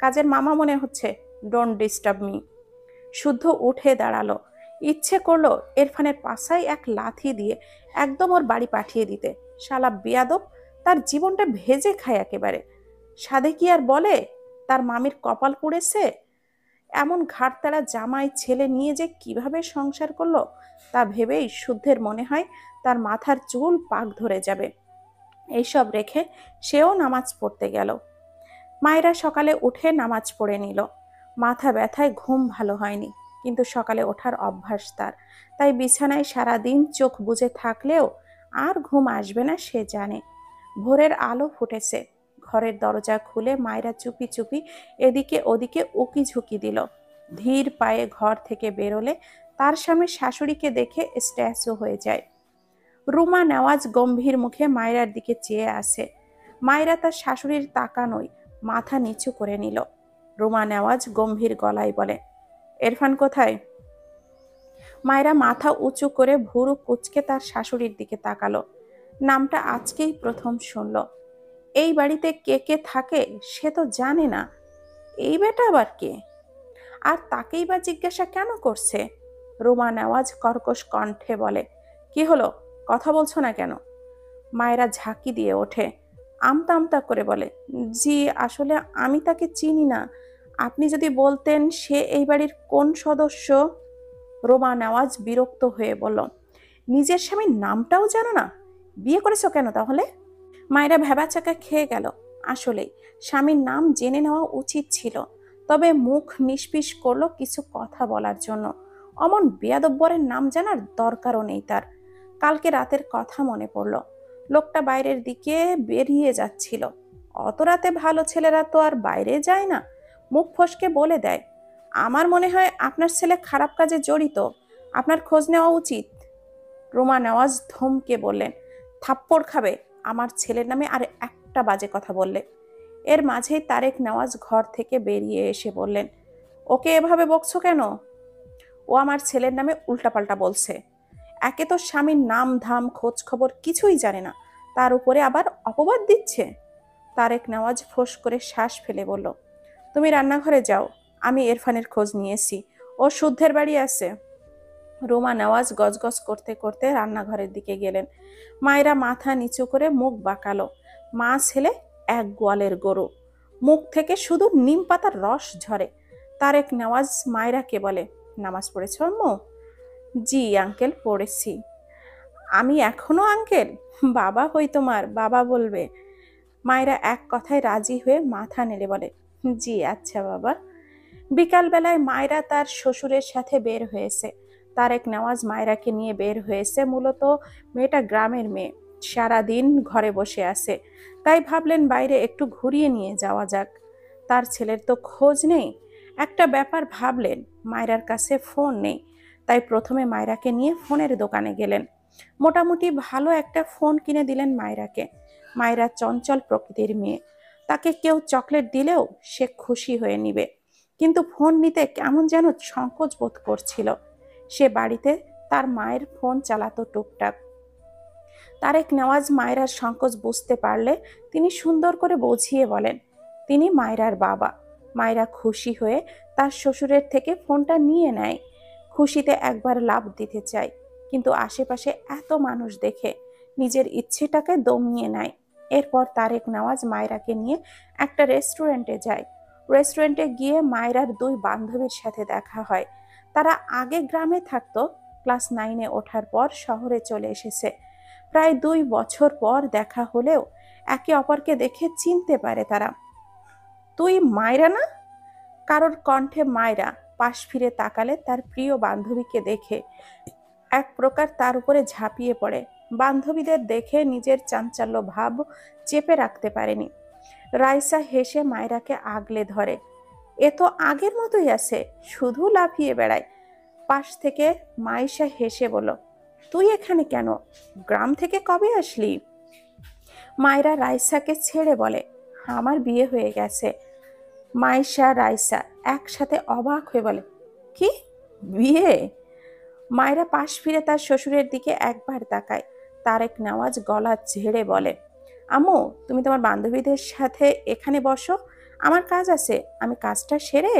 কাজের মামা মনে হচ্ছে। Don't disturb me. শুদ্ধ উঠে দাঁড়ালো। ইচ্ছে করলো ইরফানের পাছায় এক লাথি দিয়ে একদম ওর বাড়ি পাঠিয়ে দিতে। শালা বেয়াদব, তার জীবনটা ভেজে খায় একেবারে। সাধে কি আর বলে, তার মামির কপাল পুড়েছে। এমন ঘাড়তাড়া জামাই ছেলে নিয়ে যে কিভাবে সংসার করলো তা ভেবেই শুদ্ধের মনে হয় তার মাথার চুল পাক ধরে যাবে। এইসব রেখে সেও নামাজ পড়তে গেল। মায়েরা সকালে উঠে নামাজ পড়ে নিল। মাথা ব্যথায় ঘুম ভালো হয়নি, কিন্তু সকালে ওঠার অভ্যাস তার। তাই বিছানায় সারাদিন চোখ বুজে থাকলেও আর ঘুম আসবে না সে জানে। ভোরের আলো ফুটেছে। ঘরের দরজা খুলে মায়েরা চুপি চুপি এদিকে ওদিকে উকি ঝুঁকি দিল। ধীর পায়ে ঘর থেকে বেরোলে তার সামনে শাশুড়িকে দেখে স্ট্যাচু হয়ে যায়। রুমা নেওয়াজ গম্ভীর মুখে মায়রার দিকে চেয়ে আসে। মায়রা তার শাশুড়ির তাকানোয় মাথা নিচু করে নিল। রুমা নেওয়াজ গম্ভীর গলায় বলে। ইরফান কোথায়? মায়েরা মাথা উঁচু করে ভুরু কুঁচকে তার শাশুড়ির দিকে তাকালো। নামটা আজকেই প্রথম শুনল। এই বাড়িতে কে কে থাকে সে তো জানে না, এই বেটা আবার কে? আর তাকেই বা জিজ্ঞাসা কেন করছে? রুমা নেওয়াজ কর্কশ কণ্ঠে বলে, কি হলো, কথা বলছো না কেন? মায়েরা ঝাঁকি দিয়ে ওঠে, আমতা আমতা করে বলে, জি আসলে আমি তাকে চিনি না, আপনি যদি বলতেন সে এই বাড়ির কোন সদস্য। রোমা নেওয়াজ বিরক্ত হয়ে বলল, নিজের স্বামীর নামটাও জানো না? বিয়ে করেছো কেন তাহলে? মায়েরা ভ্যাবাচাকা খেয়ে গেল। আসলেই স্বামীর নাম জেনে নেওয়া উচিত ছিল, তবে মুখ নিষ্পিস করলো কিছু কথা বলার জন্য। অমন বেয়াদব্বরের নাম জানার দরকারও নেই তার। কালকে রাতের কথা মনে পড়ল। লোকটা বাইরের দিকে বেরিয়ে যাচ্ছিল। অত রাতে ভালো ছেলেরা তো আর বাইরে যায় না, মুখ ফসকে বলে দেয়, আমার মনে হয় আপনার ছেলে খারাপ কাজে জড়িত, আপনার খোঁজ নেওয়া উচিত। রোমা নেওয়াজ ধমকে বললেন, থাপ্পড় খাবে আমার ছেলের নামে আর একটা বাজে কথা বললে। এর মাঝেই তারেক নেওয়াজ ঘর থেকে বেরিয়ে এসে বললেন, ওকে এভাবে বকছো কেন? ও আমার ছেলের নামে উল্টাপাল্টা বলছে। একে তো স্বামীর নাম ধাম খোঁজ খবর কিছুই জানে না, তার উপরে আবার অপবাদ দিচ্ছে। তারেক নেওয়াজ ফোঁস করে শ্বাস ফেলে বলল, তুমি রান্নাঘরে যাও, আমি ইরফানের খোঁজ নিয়েছি, ও শুদ্ধের বাড়ি আছে। রোমা নেওয়াজ গজগজ করতে করতে রান্নাঘরের দিকে গেলেন। মায়েরা মাথা নিচু করে মুখ বাঁকালো। মা ছেলে এক গোয়ালের গরু, মুখ থেকে শুধু নিম পাতার রস ঝরে। তারেক নেওয়াজ মায়েরাকে বলে, নামাজ পড়েছ আম্মু? জি আঙ্কেল পড়েছি। আমি এখনো আঙ্কেল? বাবা হই তোমার, বাবা বলবে। মায়েরা এক কথায় রাজি হয়ে মাথা নেড়ে বলে, জি আচ্ছা বাবা। বিকালবেলায় মায়েরা তার শ্বশুরের সাথে বের হয়েছে। তারেক নেওয়াজ মায়েরাকে নিয়ে বের হয়েছে। মূলত মেয়েটা গ্রামের মেয়ে, সারাদিন ঘরে বসে আছে, তাই ভাবলেন বাইরে একটু ঘুরিয়ে নিয়ে যাওয়া যাক। তার ছেলের তো খোঁজ নেই। একটা ব্যাপার ভাবলেন, মায়েরার কাছে ফোন নেই, তাই প্রথমে মায়েরাকে নিয়ে ফোনের দোকানে গেলেন। মোটামুটি ভালো একটা ফোন কিনে দিলেন মায়েরাকে। মায়েরা চঞ্চল প্রকৃতির মেয়ে, তাকে কেউ চকলেট দিলেও সে খুশি হয়ে নিবে, কিন্তু ফোন নিতে কেমন যেন সংকোচ বোধ করছিল। সে বাড়িতে তার মায়ের ফোন চালাতো টুকটাক। তারেক নেওয়াজ মায়েরার সংকোচ বুঝতে পারলে তিনি সুন্দর করে বুঝিয়ে বলেন, তিনি মায়েরার বাবা। মায়েরা খুশি হয়ে তার শ্বশুরের থেকে ফোনটা নিয়ে নেয়। খুশিতে একবার লাভ দিতে চায়, কিন্তু আশেপাশে এত মানুষ দেখে নিজের ইচ্ছেটাকে দমিয়ে নেয়। এরপর তারেক নেওয়াজ মায়েরাকে নিয়ে একটা রেস্টুরেন্টে যায়। রেস্টুরেন্টে গিয়ে মায়েরার দুই বান্ধবীর সাথে দেখা হয়। তারা আগে গ্রামে থাকতো, ক্লাস 9-এ ওঠার পর শহরে চলে এসেছে। প্রায় 2 বছর পর দেখা হলেও একে অপরকে দেখে চিনতে পারে তারা। তুই মায়রা না? কারোর কণ্ঠে মায়রা পাশ ফিরে তাকালে তার প্রিয় বান্ধবীকে দেখে এক প্রকার তার উপরে ঝাঁপিয়ে পড়ে। বান্ধবীদের দেখে নিজের চাঞ্চল্য ভাব চেপে রাখতে পারেনি। রাইসা হেসে মায়রাকে আগলে ধরে, এ তো আগের মতোই আছে, শুধু লাফিয়ে বেড়ায়। পাশ থেকে মাইশা হেসে বলল, তুই এখানে কেন? গ্রাম থেকে কবে আসলি? মায়েরা রাইসাকে ছেড়ে বলে, আমার বিয়ে হয়ে গেছে। মাইশা রাইসা একসাথে অবাক হয়ে বলে, কি বিয়ে? মায়েরা পাশ ফিরে তার শ্বশুরের দিকে একবার তাকায়। তারেক নেওয়াজ গলা ঝেড়ে বলে, আম্মু তুমি তোমার বান্ধবীদের সাথে এখানে বসো, আমার কাজ আছে, আমি কাজটা সেরে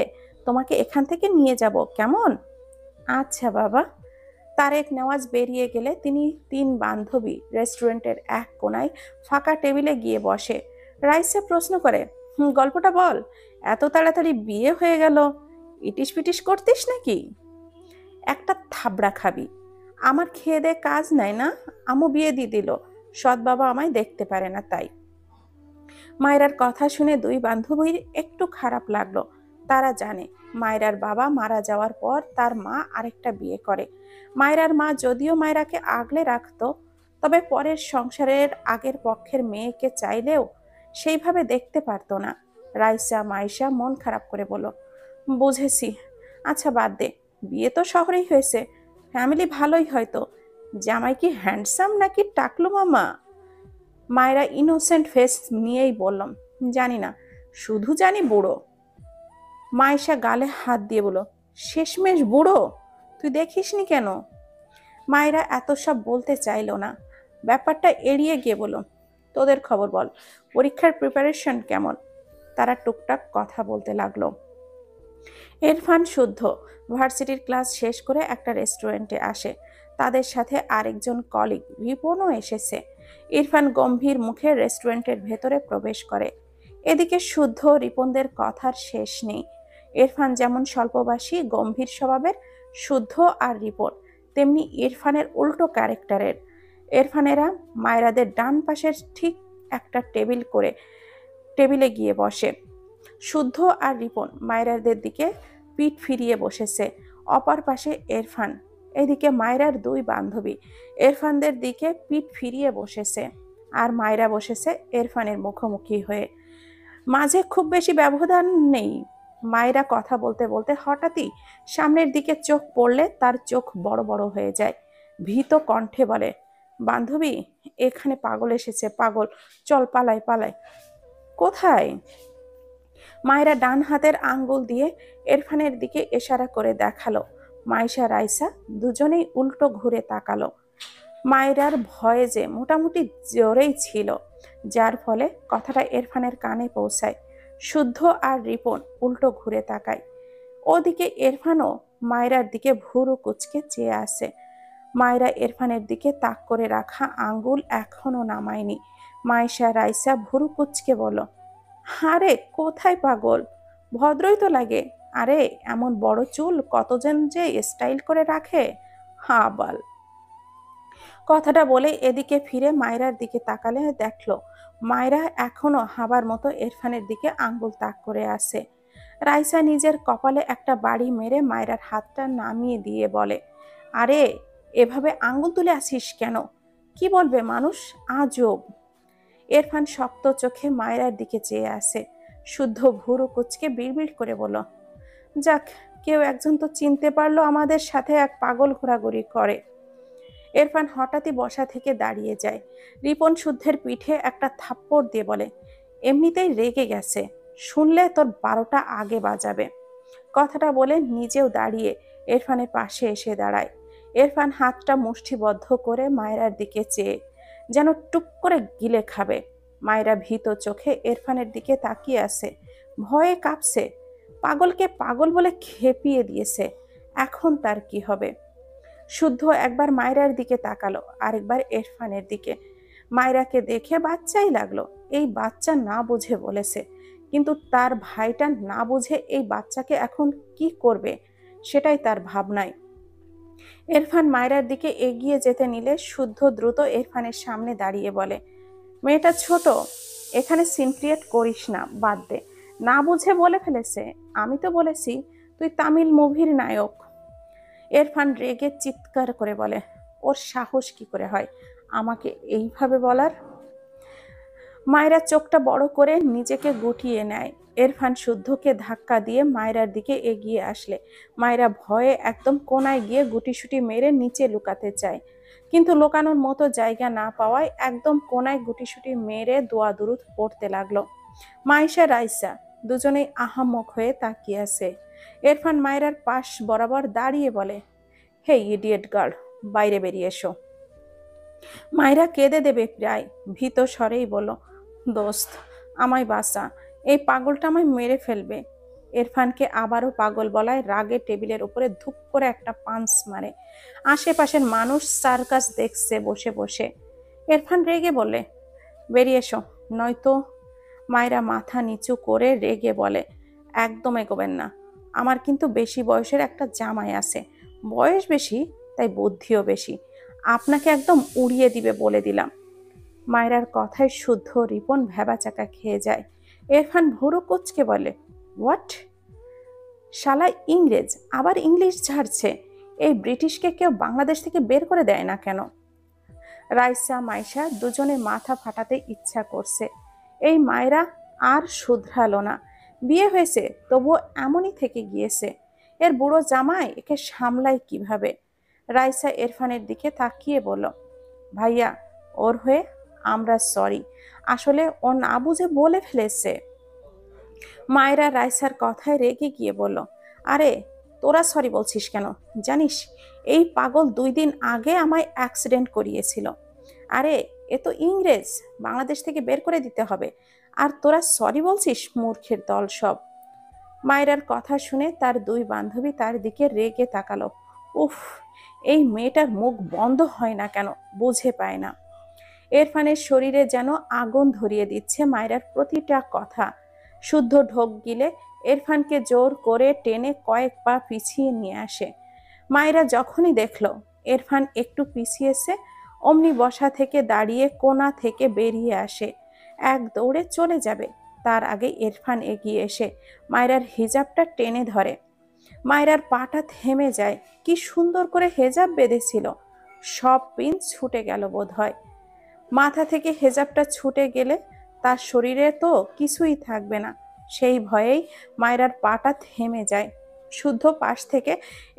তোমাকে এখান থেকে নিয়ে যাব, কেমন? আচ্ছা বাবা। তারেক নেওয়াজ বেরিয়ে গেলে তিনি 3 বান্ধবী রেস্টুরেন্টের এক কোনায় ফাঁকা টেবিলে গিয়ে বসে। রাইসা প্রশ্ন করে, গল্পটা বল, এত তাড়াতাড়ি বিয়ে হয়ে গেল, ইটিস পিটিস করতিস নাকি? একটা থাবড়া খাবি, আমার খেয়ে দে কাজ নাই না, আম্মু বিয়ে দিয়ে দিল, সৎ বাবা আমায় দেখতে পারে না তাই। মায়েরার কথা শুনে 2 বান্ধবীর একটু খারাপ লাগলো। তারা জানে মায়েরার বাবা মারা যাওয়ার পর তার মা আরেকটা বিয়ে করে। মায়েরার মা যদিও মায়েরাকে আগলে রাখতো, তবে পরের সংসারের আগের পক্ষের মেয়েকে চাইলেও সেইভাবে দেখতে পারতো না। রাইসা মাইশা মন খারাপ করে বলল, বুঝেছি, আচ্ছা বাদ দে, বিয়ে তো শহরেই হয়েছে, ফ্যামিলি ভালোই হয়তো, জামাই কি হ্যান্ডসাম নাকি টাকলু মামা? মায়েরা ইনোসেন্ট ফেস নিয়েই বললাম, জানি না, শুধু জানি বুড়ো। মাইশা গালে হাত দিয়ে বলল, শেষমেশ বুড়ো, তুই দেখিসনি কেন? মায়েরা এত সব বলতে চাইল না, ব্যাপারটা এড়িয়ে গিয়ে বলল, তোদের খবর বল, পরীক্ষার প্রিপারেশন কেমন? তারা টুকটাক কথা বলতে লাগলো। ইরফান শুদ্ধ ভার্সিটির ক্লাস শেষ করে একটা রেস্টুরেন্টে আসে। তাদের সাথে আরেকজন কলিগ রিপনও এসেছে। ইরফান গম্ভীর মুখে রেস্টুরেন্টের ভেতরে প্রবেশ করে। এদিকে শুদ্ধ রিপনদের কথার শেষ নেই। ইরফান যেমন স্বল্পভাষী গম্ভীর স্বভাবের, শুদ্ধ আর রিপন তেমনি ইরফানের উল্টো ক্যারেক্টারের। ইরফানেরা মায়রাদের ডান পাশের ঠিক একটা টেবিলে গিয়ে বসে। শুদ্ধ আর রিপন মায়রাদের দিকে পিঠ ফিরিয়ে বসেছে। অপর পাশে ইরফান, এদিকে মায়রার দুই বান্ধবী ইরফানদের দিকে পিঠ ফিরিয়ে বসেছে, আর মায়রা বসেছে ইরফানের মুখোমুখি হয়ে। মাঝে খুব বেশি ব্যবধান নেই। মায়রা কথা বলতে বলতে হঠাৎই সামনের দিকে চোখ পড়লে তার চোখ বড় বড় হয়ে যায়। ভীত কণ্ঠে বলে, বান্ধবী, এখানে পাগল এসেছে, পাগল, চল পালাই পালাই। কোথায়? মায়েরা ডান হাতের আঙ্গুল দিয়ে ইরফানের দিকে ইশারা করে দেখালো। মাইশা রাইসা দুজনেই উল্টো ঘুরে তাকালো। মায়েরার ভয়ে যে মোটামুটি জোরেই ছিল, যার ফলে কথাটা ইরফানের কানে পৌঁছায়। শুদ্ধ আর রিপন উল্টো ঘুরে তাকায়। ওদিকে ইরফানও মায়েরার দিকে ভুরু কুচকে চেয়ে আসে। মায়েরা ইরফানের দিকে তাক করে রাখা আঙ্গুল এখনো নামায়নি। মাইশা রাইসা ভুরু কুচকে বলল, আরে কোথায় পাগল, ভদ্রই তো লাগে। আরে এমন বড় চুল কতজন যে স্টাইল করে রাখে, হাবাল। কথাটা বলে এদিকে ফিরে মায়রার দিকে তাকালে দেখলো মায়রা এখনো হাবার মতো ইরফানের দিকে আঙ্গুল তাক করে আছে। রাইসা নিজের কপালে একটা বাড়ি মেরে মায়রার হাতটা নামিয়ে দিয়ে বলে, আরে এভাবে আঙ্গুল তুলে আসিস কেন? কি বলবে মানুষ, আজব। ইরফান শক্ত চোখে মায়রার দিকে চেয়ে আসে। শুদ্ধ ভুরু কুচকে বিড়বিড় করে বলল, যাক, কেউ একজন তো চিনতে পারলো আমাদের সাথে এক পাগল ঘোরাঘুরি করে। ইরফান হঠাৎই বসা থেকে দাঁড়িয়ে যায়। রিপন শুদ্ধের পিঠে একটা থাপ্পড় দিয়ে বলে, এমনিতেই রেগে গেছে, শুনলে তোর 12টা আগে বাজাবে। কথাটা বলে নিজেও দাঁড়িয়ে ইরফানের পাশে এসে দাঁড়ায়। ইরফান হাতটা মুষ্টিবদ্ধ করে মায়রার দিকে চেয়ে যেন টুক করে গিলে খাবে। মায়রা ভীত চোখে ইরফানের দিকে তাকিয়ে আছে, ভয়ে কাঁপছে। পাগলকে পাগল বলে খেপিয়ে দিয়েছে, এখন তার কি হবে? শুদ্ধ একবার মায়রার দিকে তাকালো, আরেকবার ইরফানের দিকে। মায়রাকে দেখে বাচ্চাই লাগলো। এই বাচ্চা না বুঝে বলেছে, কিন্তু তার ভাইটা না বুঝে এই বাচ্চাকে এখন কি করবে সেটাই তার ভাবনায়। ইরফান মায়রার দিকে এগিয়ে যেতে নিলে শুদ্ধ দ্রুত ইরফানের সামনে দাঁড়িয়ে বলে, মেয়েটা ছোট, এখানে সিন ক্রিয়েট করিস না, বাদ দে। না বুঝে বলে ফেলেছে, আমি তো বলেছি তুই তামিল মুভির নায়ক। ইরফান রেগে চিৎকার করে বলে, ওর সাহস কি করে হয় আমাকে এইভাবে বলার? মায়রা চোখটা বড় করে নিজেকে গুটিয়ে নেয়। ইরফান শুদ্ধকে ধাক্কা দিয়ে মায়রার দিকে এগিয়ে আসলে মায়রা ভয়ে একদম কোনায় গিয়ে গুটিসুটি মেরে নিচে লুকাতে চায়, কিন্তু লুকানোর মতো জায়গা না পাওয়ায় একদম কোনায় গুটিসুটি মেরে দোয়া দুরুদ পড়তে লাগলো। মাইশা রাইসা দুজনেই আহাম্মক হয়ে তাকিয়ে আছে। ইরফান মায়রার পাশ বরাবর দাঁড়িয়ে বলে, হে ইডিয়েট গার্ল, বাইরে বেরিয়ে এসো। মায়রা কেঁদে দেবে প্রায়, ভীত স্বরেই বলল, দোস্ত আমায় বাঁচা, এই পাগলটা আমায় মেরে ফেলবে। ইরফানকে আবারও পাগল বলায় রাগে টেবিলের উপরে ধুপ করে একটা পাঞ্চ মারে। আশেপাশের মানুষ সার্কাস দেখছে বসে বসে। ইরফান রেগে বলে, বেরিয়ে এসো নয়তো। মায়রা মাথা নিচু করে রেগে বলে, একদম এগোবেন না, আমার কিন্তু বেশি বয়সের একটা জামাই আছে। বয়স বেশি তাই বুদ্ধিও বেশি, আপনাকে একদম উড়িয়ে দিবে বলে দিলাম। মায়রার কথায় শুদ্ধ রিপন ভ্যাবাচাকা খেয়ে যায়। ইরফান ভুরু কুচকে বলে, হোয়াট? শালা ইংরেজ, আবার ইংলিশ ঝাড়ছে। এই ব্রিটিশকে কেউ বাংলাদেশ থেকে বের করে দেয় না কেন? রাইসা মাইশা দুজনে মাথা ফাটাতে ইচ্ছা করছে। এই মায়রা আর শুধরালো না। বিয়ে হয়েছে তবুও এমনই থেকে গিয়েছে। এর বুড়ো জামাই একে সামলায় কিভাবে? রাইসা ইরফানের দিকে তাকিয়ে বলল, ভাইয়া, ওর হয়ে আমরা সরি, আসলে ও না বুঝে বলে ফেলেছে। মায়েরা রাইসার কথায় রেগে গিয়ে বলল, আরে তোরা সরি বলছিস কেন? জানিস এই পাগল 2 দিন আগে আমায় অ্যাক্সিডেন্ট করিয়েছিল। আরে এ তো ইংরেজ, বাংলাদেশ থেকে বের করে দিতে হবে, আর তোরা সরি বলছিস? মূর্খের দল সব। মায়েরার কথা শুনে তার 2 বান্ধবী তার দিকে রেগে তাকালো। উফ, এই মেয়েটার মুখ বন্ধ হয় না কেন, বুঝে পায় না। ইরফানের শরীরে যেন আগুন ধরিয়ে দিচ্ছে মায়রার প্রতিটা কথা। শুদ্ধ ঢোক গিলে ইরফানকে জোর করে টেনে কয়েক পা পিছিয়ে নিয়ে আসে। মায়রা যখনই দেখলো ইরফান একটু পিছিয়েছে, অমনি বসা থেকে দাঁড়িয়ে কোণা থেকে বেরিয়ে আসে, এক দৌড়ে চলে যাবে। তার আগে ইরফান এগিয়ে এসে মায়রার হিজাবটা টেনে ধরে। মায়রার পাটা থেমে যায়। কি সুন্দর করে হেজাব বেঁধেছিল, সব পিন ছুটে গেল বোধ হয়। মাথা থেকে হেজাবটা ছুটে গেলে তার শরীরে তো কিছুই থাকবে না, সেই ভয়েই মায়রার পাটা থেমে যায়। শুদ্ধ পাশ থেকে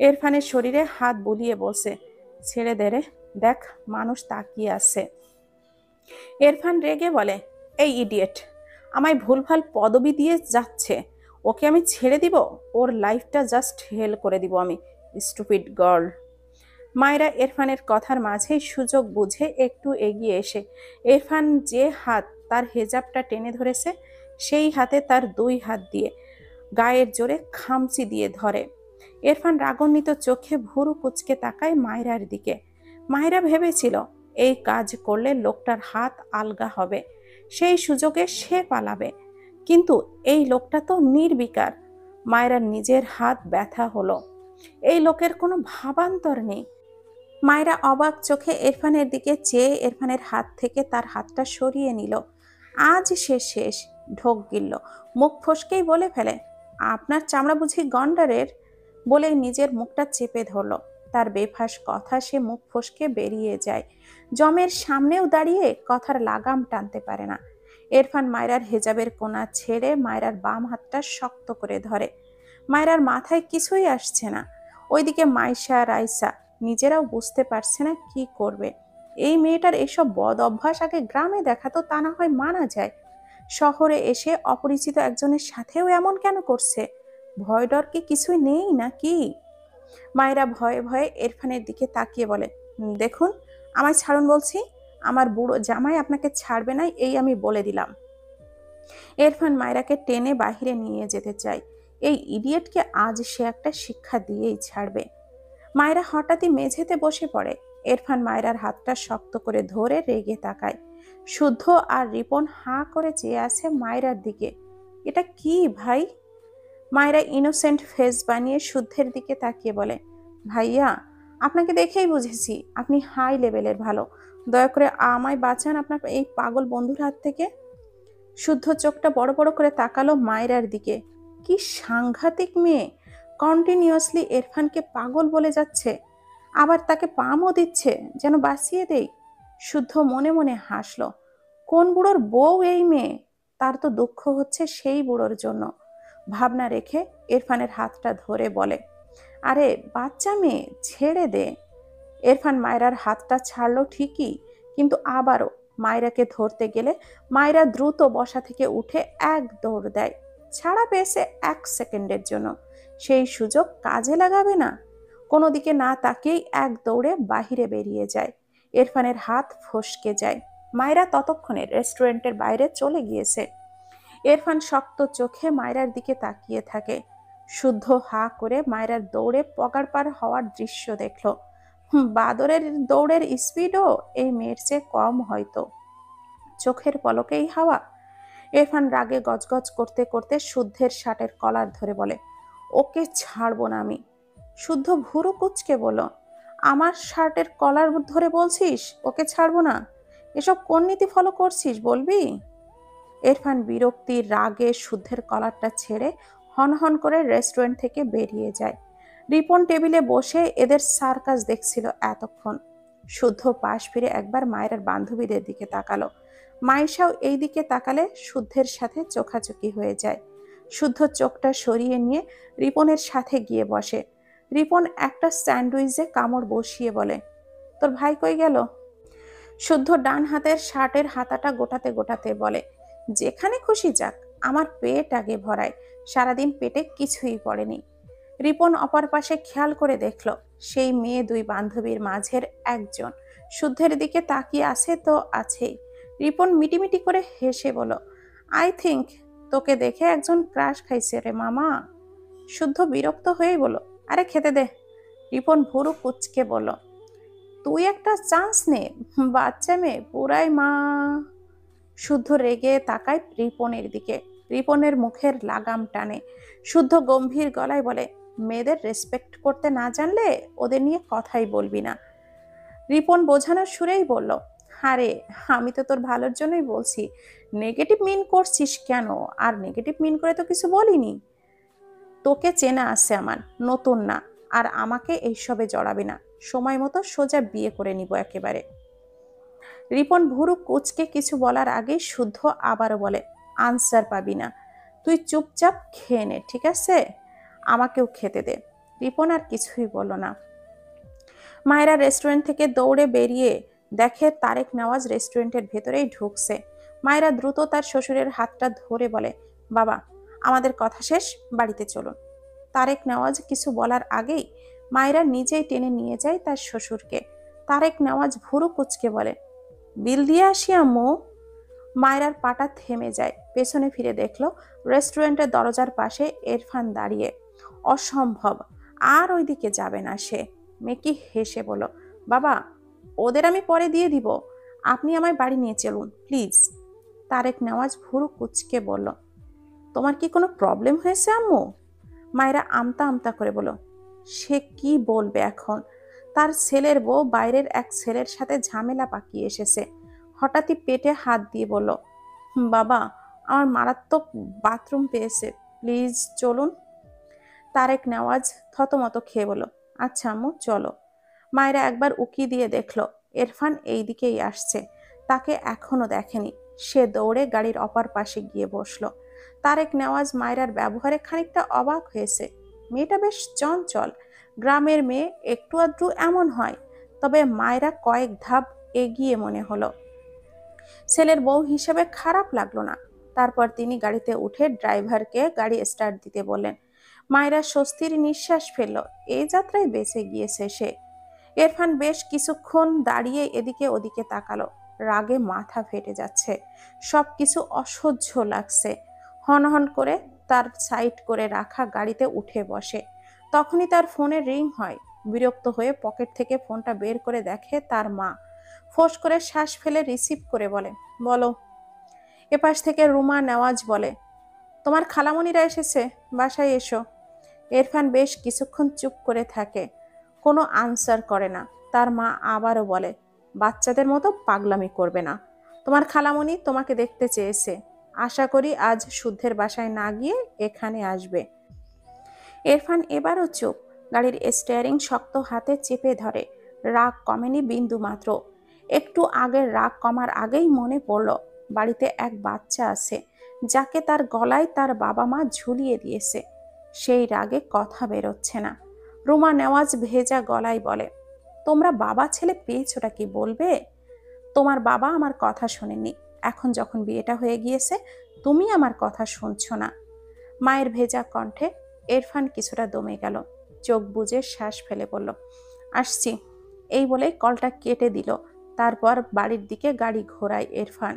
ইরফানের শরীরে হাত বুলিয়ে বসে, ছেড়ে দে রে, দেখ মানুষ তাকিয়ে আছে। ইরফান রেগে বলে, এই ইডিয়েট, আমায় ভুলভাল পদবি দিয়ে যাচ্ছে, ওকে আমি ছেড়ে দিব? ওর লাইফটা জাস্ট হেল করে দিব আমি, স্টুপিড গার্ল। মায়েরা ইরফানের কথার মাঝেই সুযোগ বুঝে একটু এগিয়ে এসে ইরফান যে হাত তার হেজাবটা টেনে ধরেছে সেই হাতে তার 2 হাত দিয়ে গায়ের জোরে খামচি দিয়ে ধরে। ইরফান রাগান্বিত চোখে ভুরু কুঁচকে তাকায় মায়রার দিকে। মায়রা ভেবেছিল এই কাজ করলে লোকটার হাত আলগা হবে, সেই সুযোগে সে পালাবে, কিন্তু এই লোকটা তো নির্বিকার। মায়রার নিজের হাত ব্যথা হলো। এই লোকের কোনো ভাবান্তর নেই। মায়েরা অবাক চোখে ইরফানের দিকে চেয়ে ইরফানের হাত থেকে তার হাতটা সরিয়ে নিল। আজ সে শেষ। ঢোক গিলল, মুখ ফসকেই বলে ফেলে, আপনার চামড়া বুঝি গন্ডারের? বলেই নিজের মুখটা চেপে ধরল। তার বেফাস কথা সে মুখ ফসকে বেরিয়ে যায়। জমের সামনেও দাঁড়িয়ে কথার লাগাম টানতে পারে না। ইরফান মায়রার হেজাবের কোণা ছেড়ে মায়রার বাম হাতটা শক্ত করে ধরে। মায়রার মাথায় কিছুই আসছে না। ওইদিকে মাইশা, রাইসা নিজেরাও বুঝতে পারছে না কি করবে। এই মেয়েটার এসব বদ অভ্যাস আগে গ্রামে দেখাতো, তা না হয় মানা যায়, শহরে এসে অপরিচিত একজনের সাথেও এমন কেন করছে? ভয় ডর কি কিছুই নেই নাকি? মায়েরা ভয়ে ভয়ে ইরফানের দিকে তাকিয়ে বলে, দেখুন, আমায় ছাড়ুন বলছি, আমার বুড়ো জামাই আপনাকে ছাড়বে না, এই আমি বলে দিলাম। ইরফান মায়রাকে টেনে বাহিরে নিয়ে যেতে চায়। এই ইডিয়েটকে আজ সে একটা শিক্ষা দিয়েই ছাড়বে। মায়রা হঠাৎই মেঝেতে বসে পড়ে। ইরফান মায়রার হাতটা শক্ত করে ধরে রেগে তাকায়। শুদ্ধ আর রিপন হাঁ করে চেয়ে আছে মায়রার দিকে। এটা কি ভাই? মায়রা ইনোসেন্ট ফেস বানিয়ে শুদ্ধের দিকে তাকিয়ে বলে, ভাইয়া, আপনাকে দেখেই বুঝেছি আপনি হাই লেভেলের ভালো, দয়া করে আমায় বাঁচান আপনার এই পাগল বন্ধুর হাত থেকে। শুদ্ধ চোখটা বড় বড় করে তাকালো মায়রার দিকে। কি সাংঘাতিক মেয়ে, কন্টিনিউয়াসলি ইরফানকে পাগল বলে যাচ্ছে, আবার তাকে পামও দিচ্ছে যেন বাঁচিয়ে দেই। শুদ্ধ মনে মনে হাসলো। কোন বুড়োর বউ এই মেয়ে? তার তো দুঃখ হচ্ছে সেই বুড়োর জন্য। ভাবনা রেখে ইরফানের হাতটা ধরে বলে, আরে বাচ্চা মেয়ে, ছেড়ে দে। ইরফান মায়রার হাতটা ছাড়লো ঠিকই, কিন্তু আবারও মায়রাকে ধরতে গেলে মায়রা দ্রুত বসা থেকে উঠে এক দৌড় দেয়। ছাড়া পেয়েছে 1 সেকেন্ডের জন্য, সেই সুযোগ কাজে লাগাবে না? কোনো দিকে না তাকিয়েই এক দৌড়ে বাহিরে বেরিয়ে যায়। ইরফানের হাত ফসকে যায়। মায়রা ততক্ষণে রেস্টুরেন্টের বাইরে চলে গিয়েছে। ইরফান শক্ত চোখে মায়রার দিকে তাকিয়ে থাকে। শুদ্ধ হা করে মায়রার দৌড়ে পগার পার হওয়ার দৃশ্য দেখল। বাদরের দৌড়ের স্পিডও এই মেয়ের চেয়ে কম হয়তো। চোখের পলকেই হাওয়া। ইরফান রাগে গজগজ করতে করতে শুদ্ধের শার্টের কলার ধরে বলে, ওকে ছাড়বো না আমি। শুদ্ধ ভুরু কুঁচকে বলল, আমার শার্টের কলার ধরে বলছিস ওকে ছাড়বো না? এসব কোন নীতি ফলো করছিস বলবি? ইরফান বিরক্তির রাগে শুদ্ধের কলারটা ছেড়ে হনহন করে রেস্টুরেন্ট থেকে বেরিয়ে যায়। রিপন টেবিলে বসে এদের সার্কাস দেখছিল এতক্ষণ। শুদ্ধ পাশ ফিরে একবার মায়ের বান্ধবীদের দিকে তাকালো। মাইশাও এই দিকে তাকালে শুদ্ধের সাথে চোখাচোখি হয়ে যায়। শুদ্ধ চোখটা সরিয়ে নিয়ে রিপনের সাথে গিয়ে বসে। রিপন একটা স্যান্ডউইচে কামড় বসিয়ে বলে, তোর ভাই কই গেল? শুদ্ধ ডান হাতের শার্টের হাতাটা গোটাতে গোটাতে বলে, যেখানে খুশি যাক, আমার পেট আগে ভরায়, সারাদিন পেটে কিছুই পড়েনি। রিপন অপর পাশে খেয়াল করে দেখল সেই মেয়ে দুই বান্ধবীর মাঝের একজন শুদ্ধের দিকে তাকিয়ে আছে তো আছেই। রিপন মিটিমিটি করে হেসে বলল, আই থিঙ্ক তোকে দেখে একজন ক্রাশ খাইছে রে মামা। শুদ্ধ বিরক্ত হয়েই বলল, আরে খেতে দে। রিপন ভুরু কুচকে বলল, তুই একটা চান্স নে, বাচ্চা মেয়ে পুরাই মা। শুদ্ধ রেগে তাকায় রিপনের দিকে। রিপনের মুখের লাগাম টানে। শুদ্ধ গম্ভীর গলায় বলে, মেয়েদের রেসপেক্ট করতে না জানলে ওদের নিয়ে কথাই বলবি না। রিপন বোঝানোর সুরেই বলল, আরে আমি তো তোর ভালোর জন্যই বলছি, নেগেটিভ মিন করছিস কেন? আর নেগেটিভ মিন করে তো কিছু বলিনি। তোকে চেনা আছে আমার, নতুন না। আর আমাকে এইসবে জড়াবি না, সময় মতো সোজা বিয়ে করে নিব একেবারে। রিপন ভুরু কুচকে কিছু বলার আগেই শুদ্ধ আবারও বলে, আনসার পাবি না, তুই চুপচাপ খেয়ে নে, ঠিক আছে? আমাকেও খেতে দে। রিপন আর কিছুই বলল না। মায়েরা রেস্টুরেন্ট থেকে দৌড়ে বেরিয়ে দেখে তারেক নওয়াজ রেস্টুরেন্টের ভেতরেই ঢুকছে। মায়েরা দ্রুত তার শ্বশুরের হাতটা ধরে বলে, বাবা আমাদের কথা শেষ, বাড়িতে চলুন। তারেক নওয়াজ কিছু বলার আগেই মায়েরা নিজেই টেনে নিয়ে যায় তার শ্বশুরকে। তারেক নওয়াজ ভুরু কুচকে বলে, বিল দিয়ে আসি আম্মু। মায়েরার পাটা থেমে যায়। পেছনে ফিরে দেখলো রেস্টুরেন্টের দরজার পাশে ইরফান দাঁড়িয়ে। অসম্ভব, আর ওইদিকে যাবে না সে। মেকি হেসে বলল, বাবা ওদের আমি পরে দিয়ে দিব, আপনি আমায় বাড়ি নিয়ে চলুন প্লিজ। তারেক নওয়াজ ভুরু কুচকে বলল, তোমার কি কোনো প্রবলেম হয়েছে আম্মু? মায়েরা আমতা আমতা করে বলল, সে কি বলবে এখন? তার ছেলের বউ বাইরের এক ছেলের সাথে ঝামেলা পাকিয়ে এসেছে। হঠাৎই পেটে হাত দিয়ে বলল, বাবা আমার মারাত্মক বাথরুম পেয়েছে, প্লিজ চলুন। তারেক নওয়াজ থতমত খেয়ে বলল, আচ্ছা আম্মু চলো। মায়েরা একবার উকি দিয়ে দেখলো ইরফান এই দিকেই আসছে। তাকে এখনো দেখেনি। সে দৌড়ে গাড়ির অপর পাশে গিয়ে বসলো। তারেক নওয়াজ মায়েরার ব্যবহারে খানিকটা অবাক হয়েছে। মেয়েটা বেশ চঞ্চল, গ্রামের মেয়ে, একটু আধটু এমন হয়। তবে মায়েরা কয়েক ধাপ এগিয়ে মনে হলো। ছেলের বউ হিসেবে খারাপ লাগলো না। তারপর তিনি গাড়িতে উঠে ড্রাইভারকে গাড়ি স্টার্ট দিতে বললেন। মায়েরা স্বস্তির নিঃশ্বাস ফেলল, এই যাত্রায় বেঁচে গিয়েছে সে। ইরফান বেশ কিছুক্ষণ দাঁড়িয়ে এদিকে ওদিকে তাকালো। রাগে মাথা ফেটে যাচ্ছে, সবকিছু অসহ্য লাগছে। হনহন করে তার সাইড করে রাখা গাড়িতে উঠে বসে। তখনই তার ফোনে রিং হয়। বিরক্ত হয়ে পকেট থেকে ফোনটা বের করে দেখে তার মা। ফোঁস করে শ্বাস ফেলে রিসিভ করে বলে, বলো। এপাশ থেকে রুমা নেওয়াজ বলে, তোমার খালামণিরা এসেছে, বাসায় এসো। ইরফান বেশ কিছুক্ষণ চুপ করে থাকে, কোনো আনসার করে না। তার মা আবারও বলে, বাচ্চাদের মতো পাগলামি করবে না, তোমার খালামণি তোমাকে দেখতে চেয়েছে। আশা করি আজ শুদ্ধের বাসায় না গিয়ে এখানে আসবে। ইরফান এবারও চুপ। গাড়ির স্টিয়ারিং শক্ত হাতে চেপে ধরে। রাগ কমেনি বিন্দু মাত্র। একটু আগের রাগ কমার আগেই মনে পড়ল বাড়িতে এক বাচ্চা আছে যাকে তার গলায় তার বাবা মা ঝুলিয়ে দিয়েছে। সেই রাগে কথা বেরোচ্ছে না। রুমা নেওয়াজ ভেজা গলায় বলে, তোমরা বাবা ছেলে পেয়েছোটা কি বলবে? তোমার বাবা আমার কথা শোনেননি, এখন যখন বিয়েটা হয়ে গিয়েছে তুমি আমার কথা শুনছো না। মায়ের ভেজা কণ্ঠে ইরফান কিছুটা দমে গেল। চোখ বুজে শ্বাস ফেলে বলল, আসছি। এই বলে কলটা কেটে দিল। তারপর বাড়ির দিকে গাড়ি ঘোরায় ইরফান।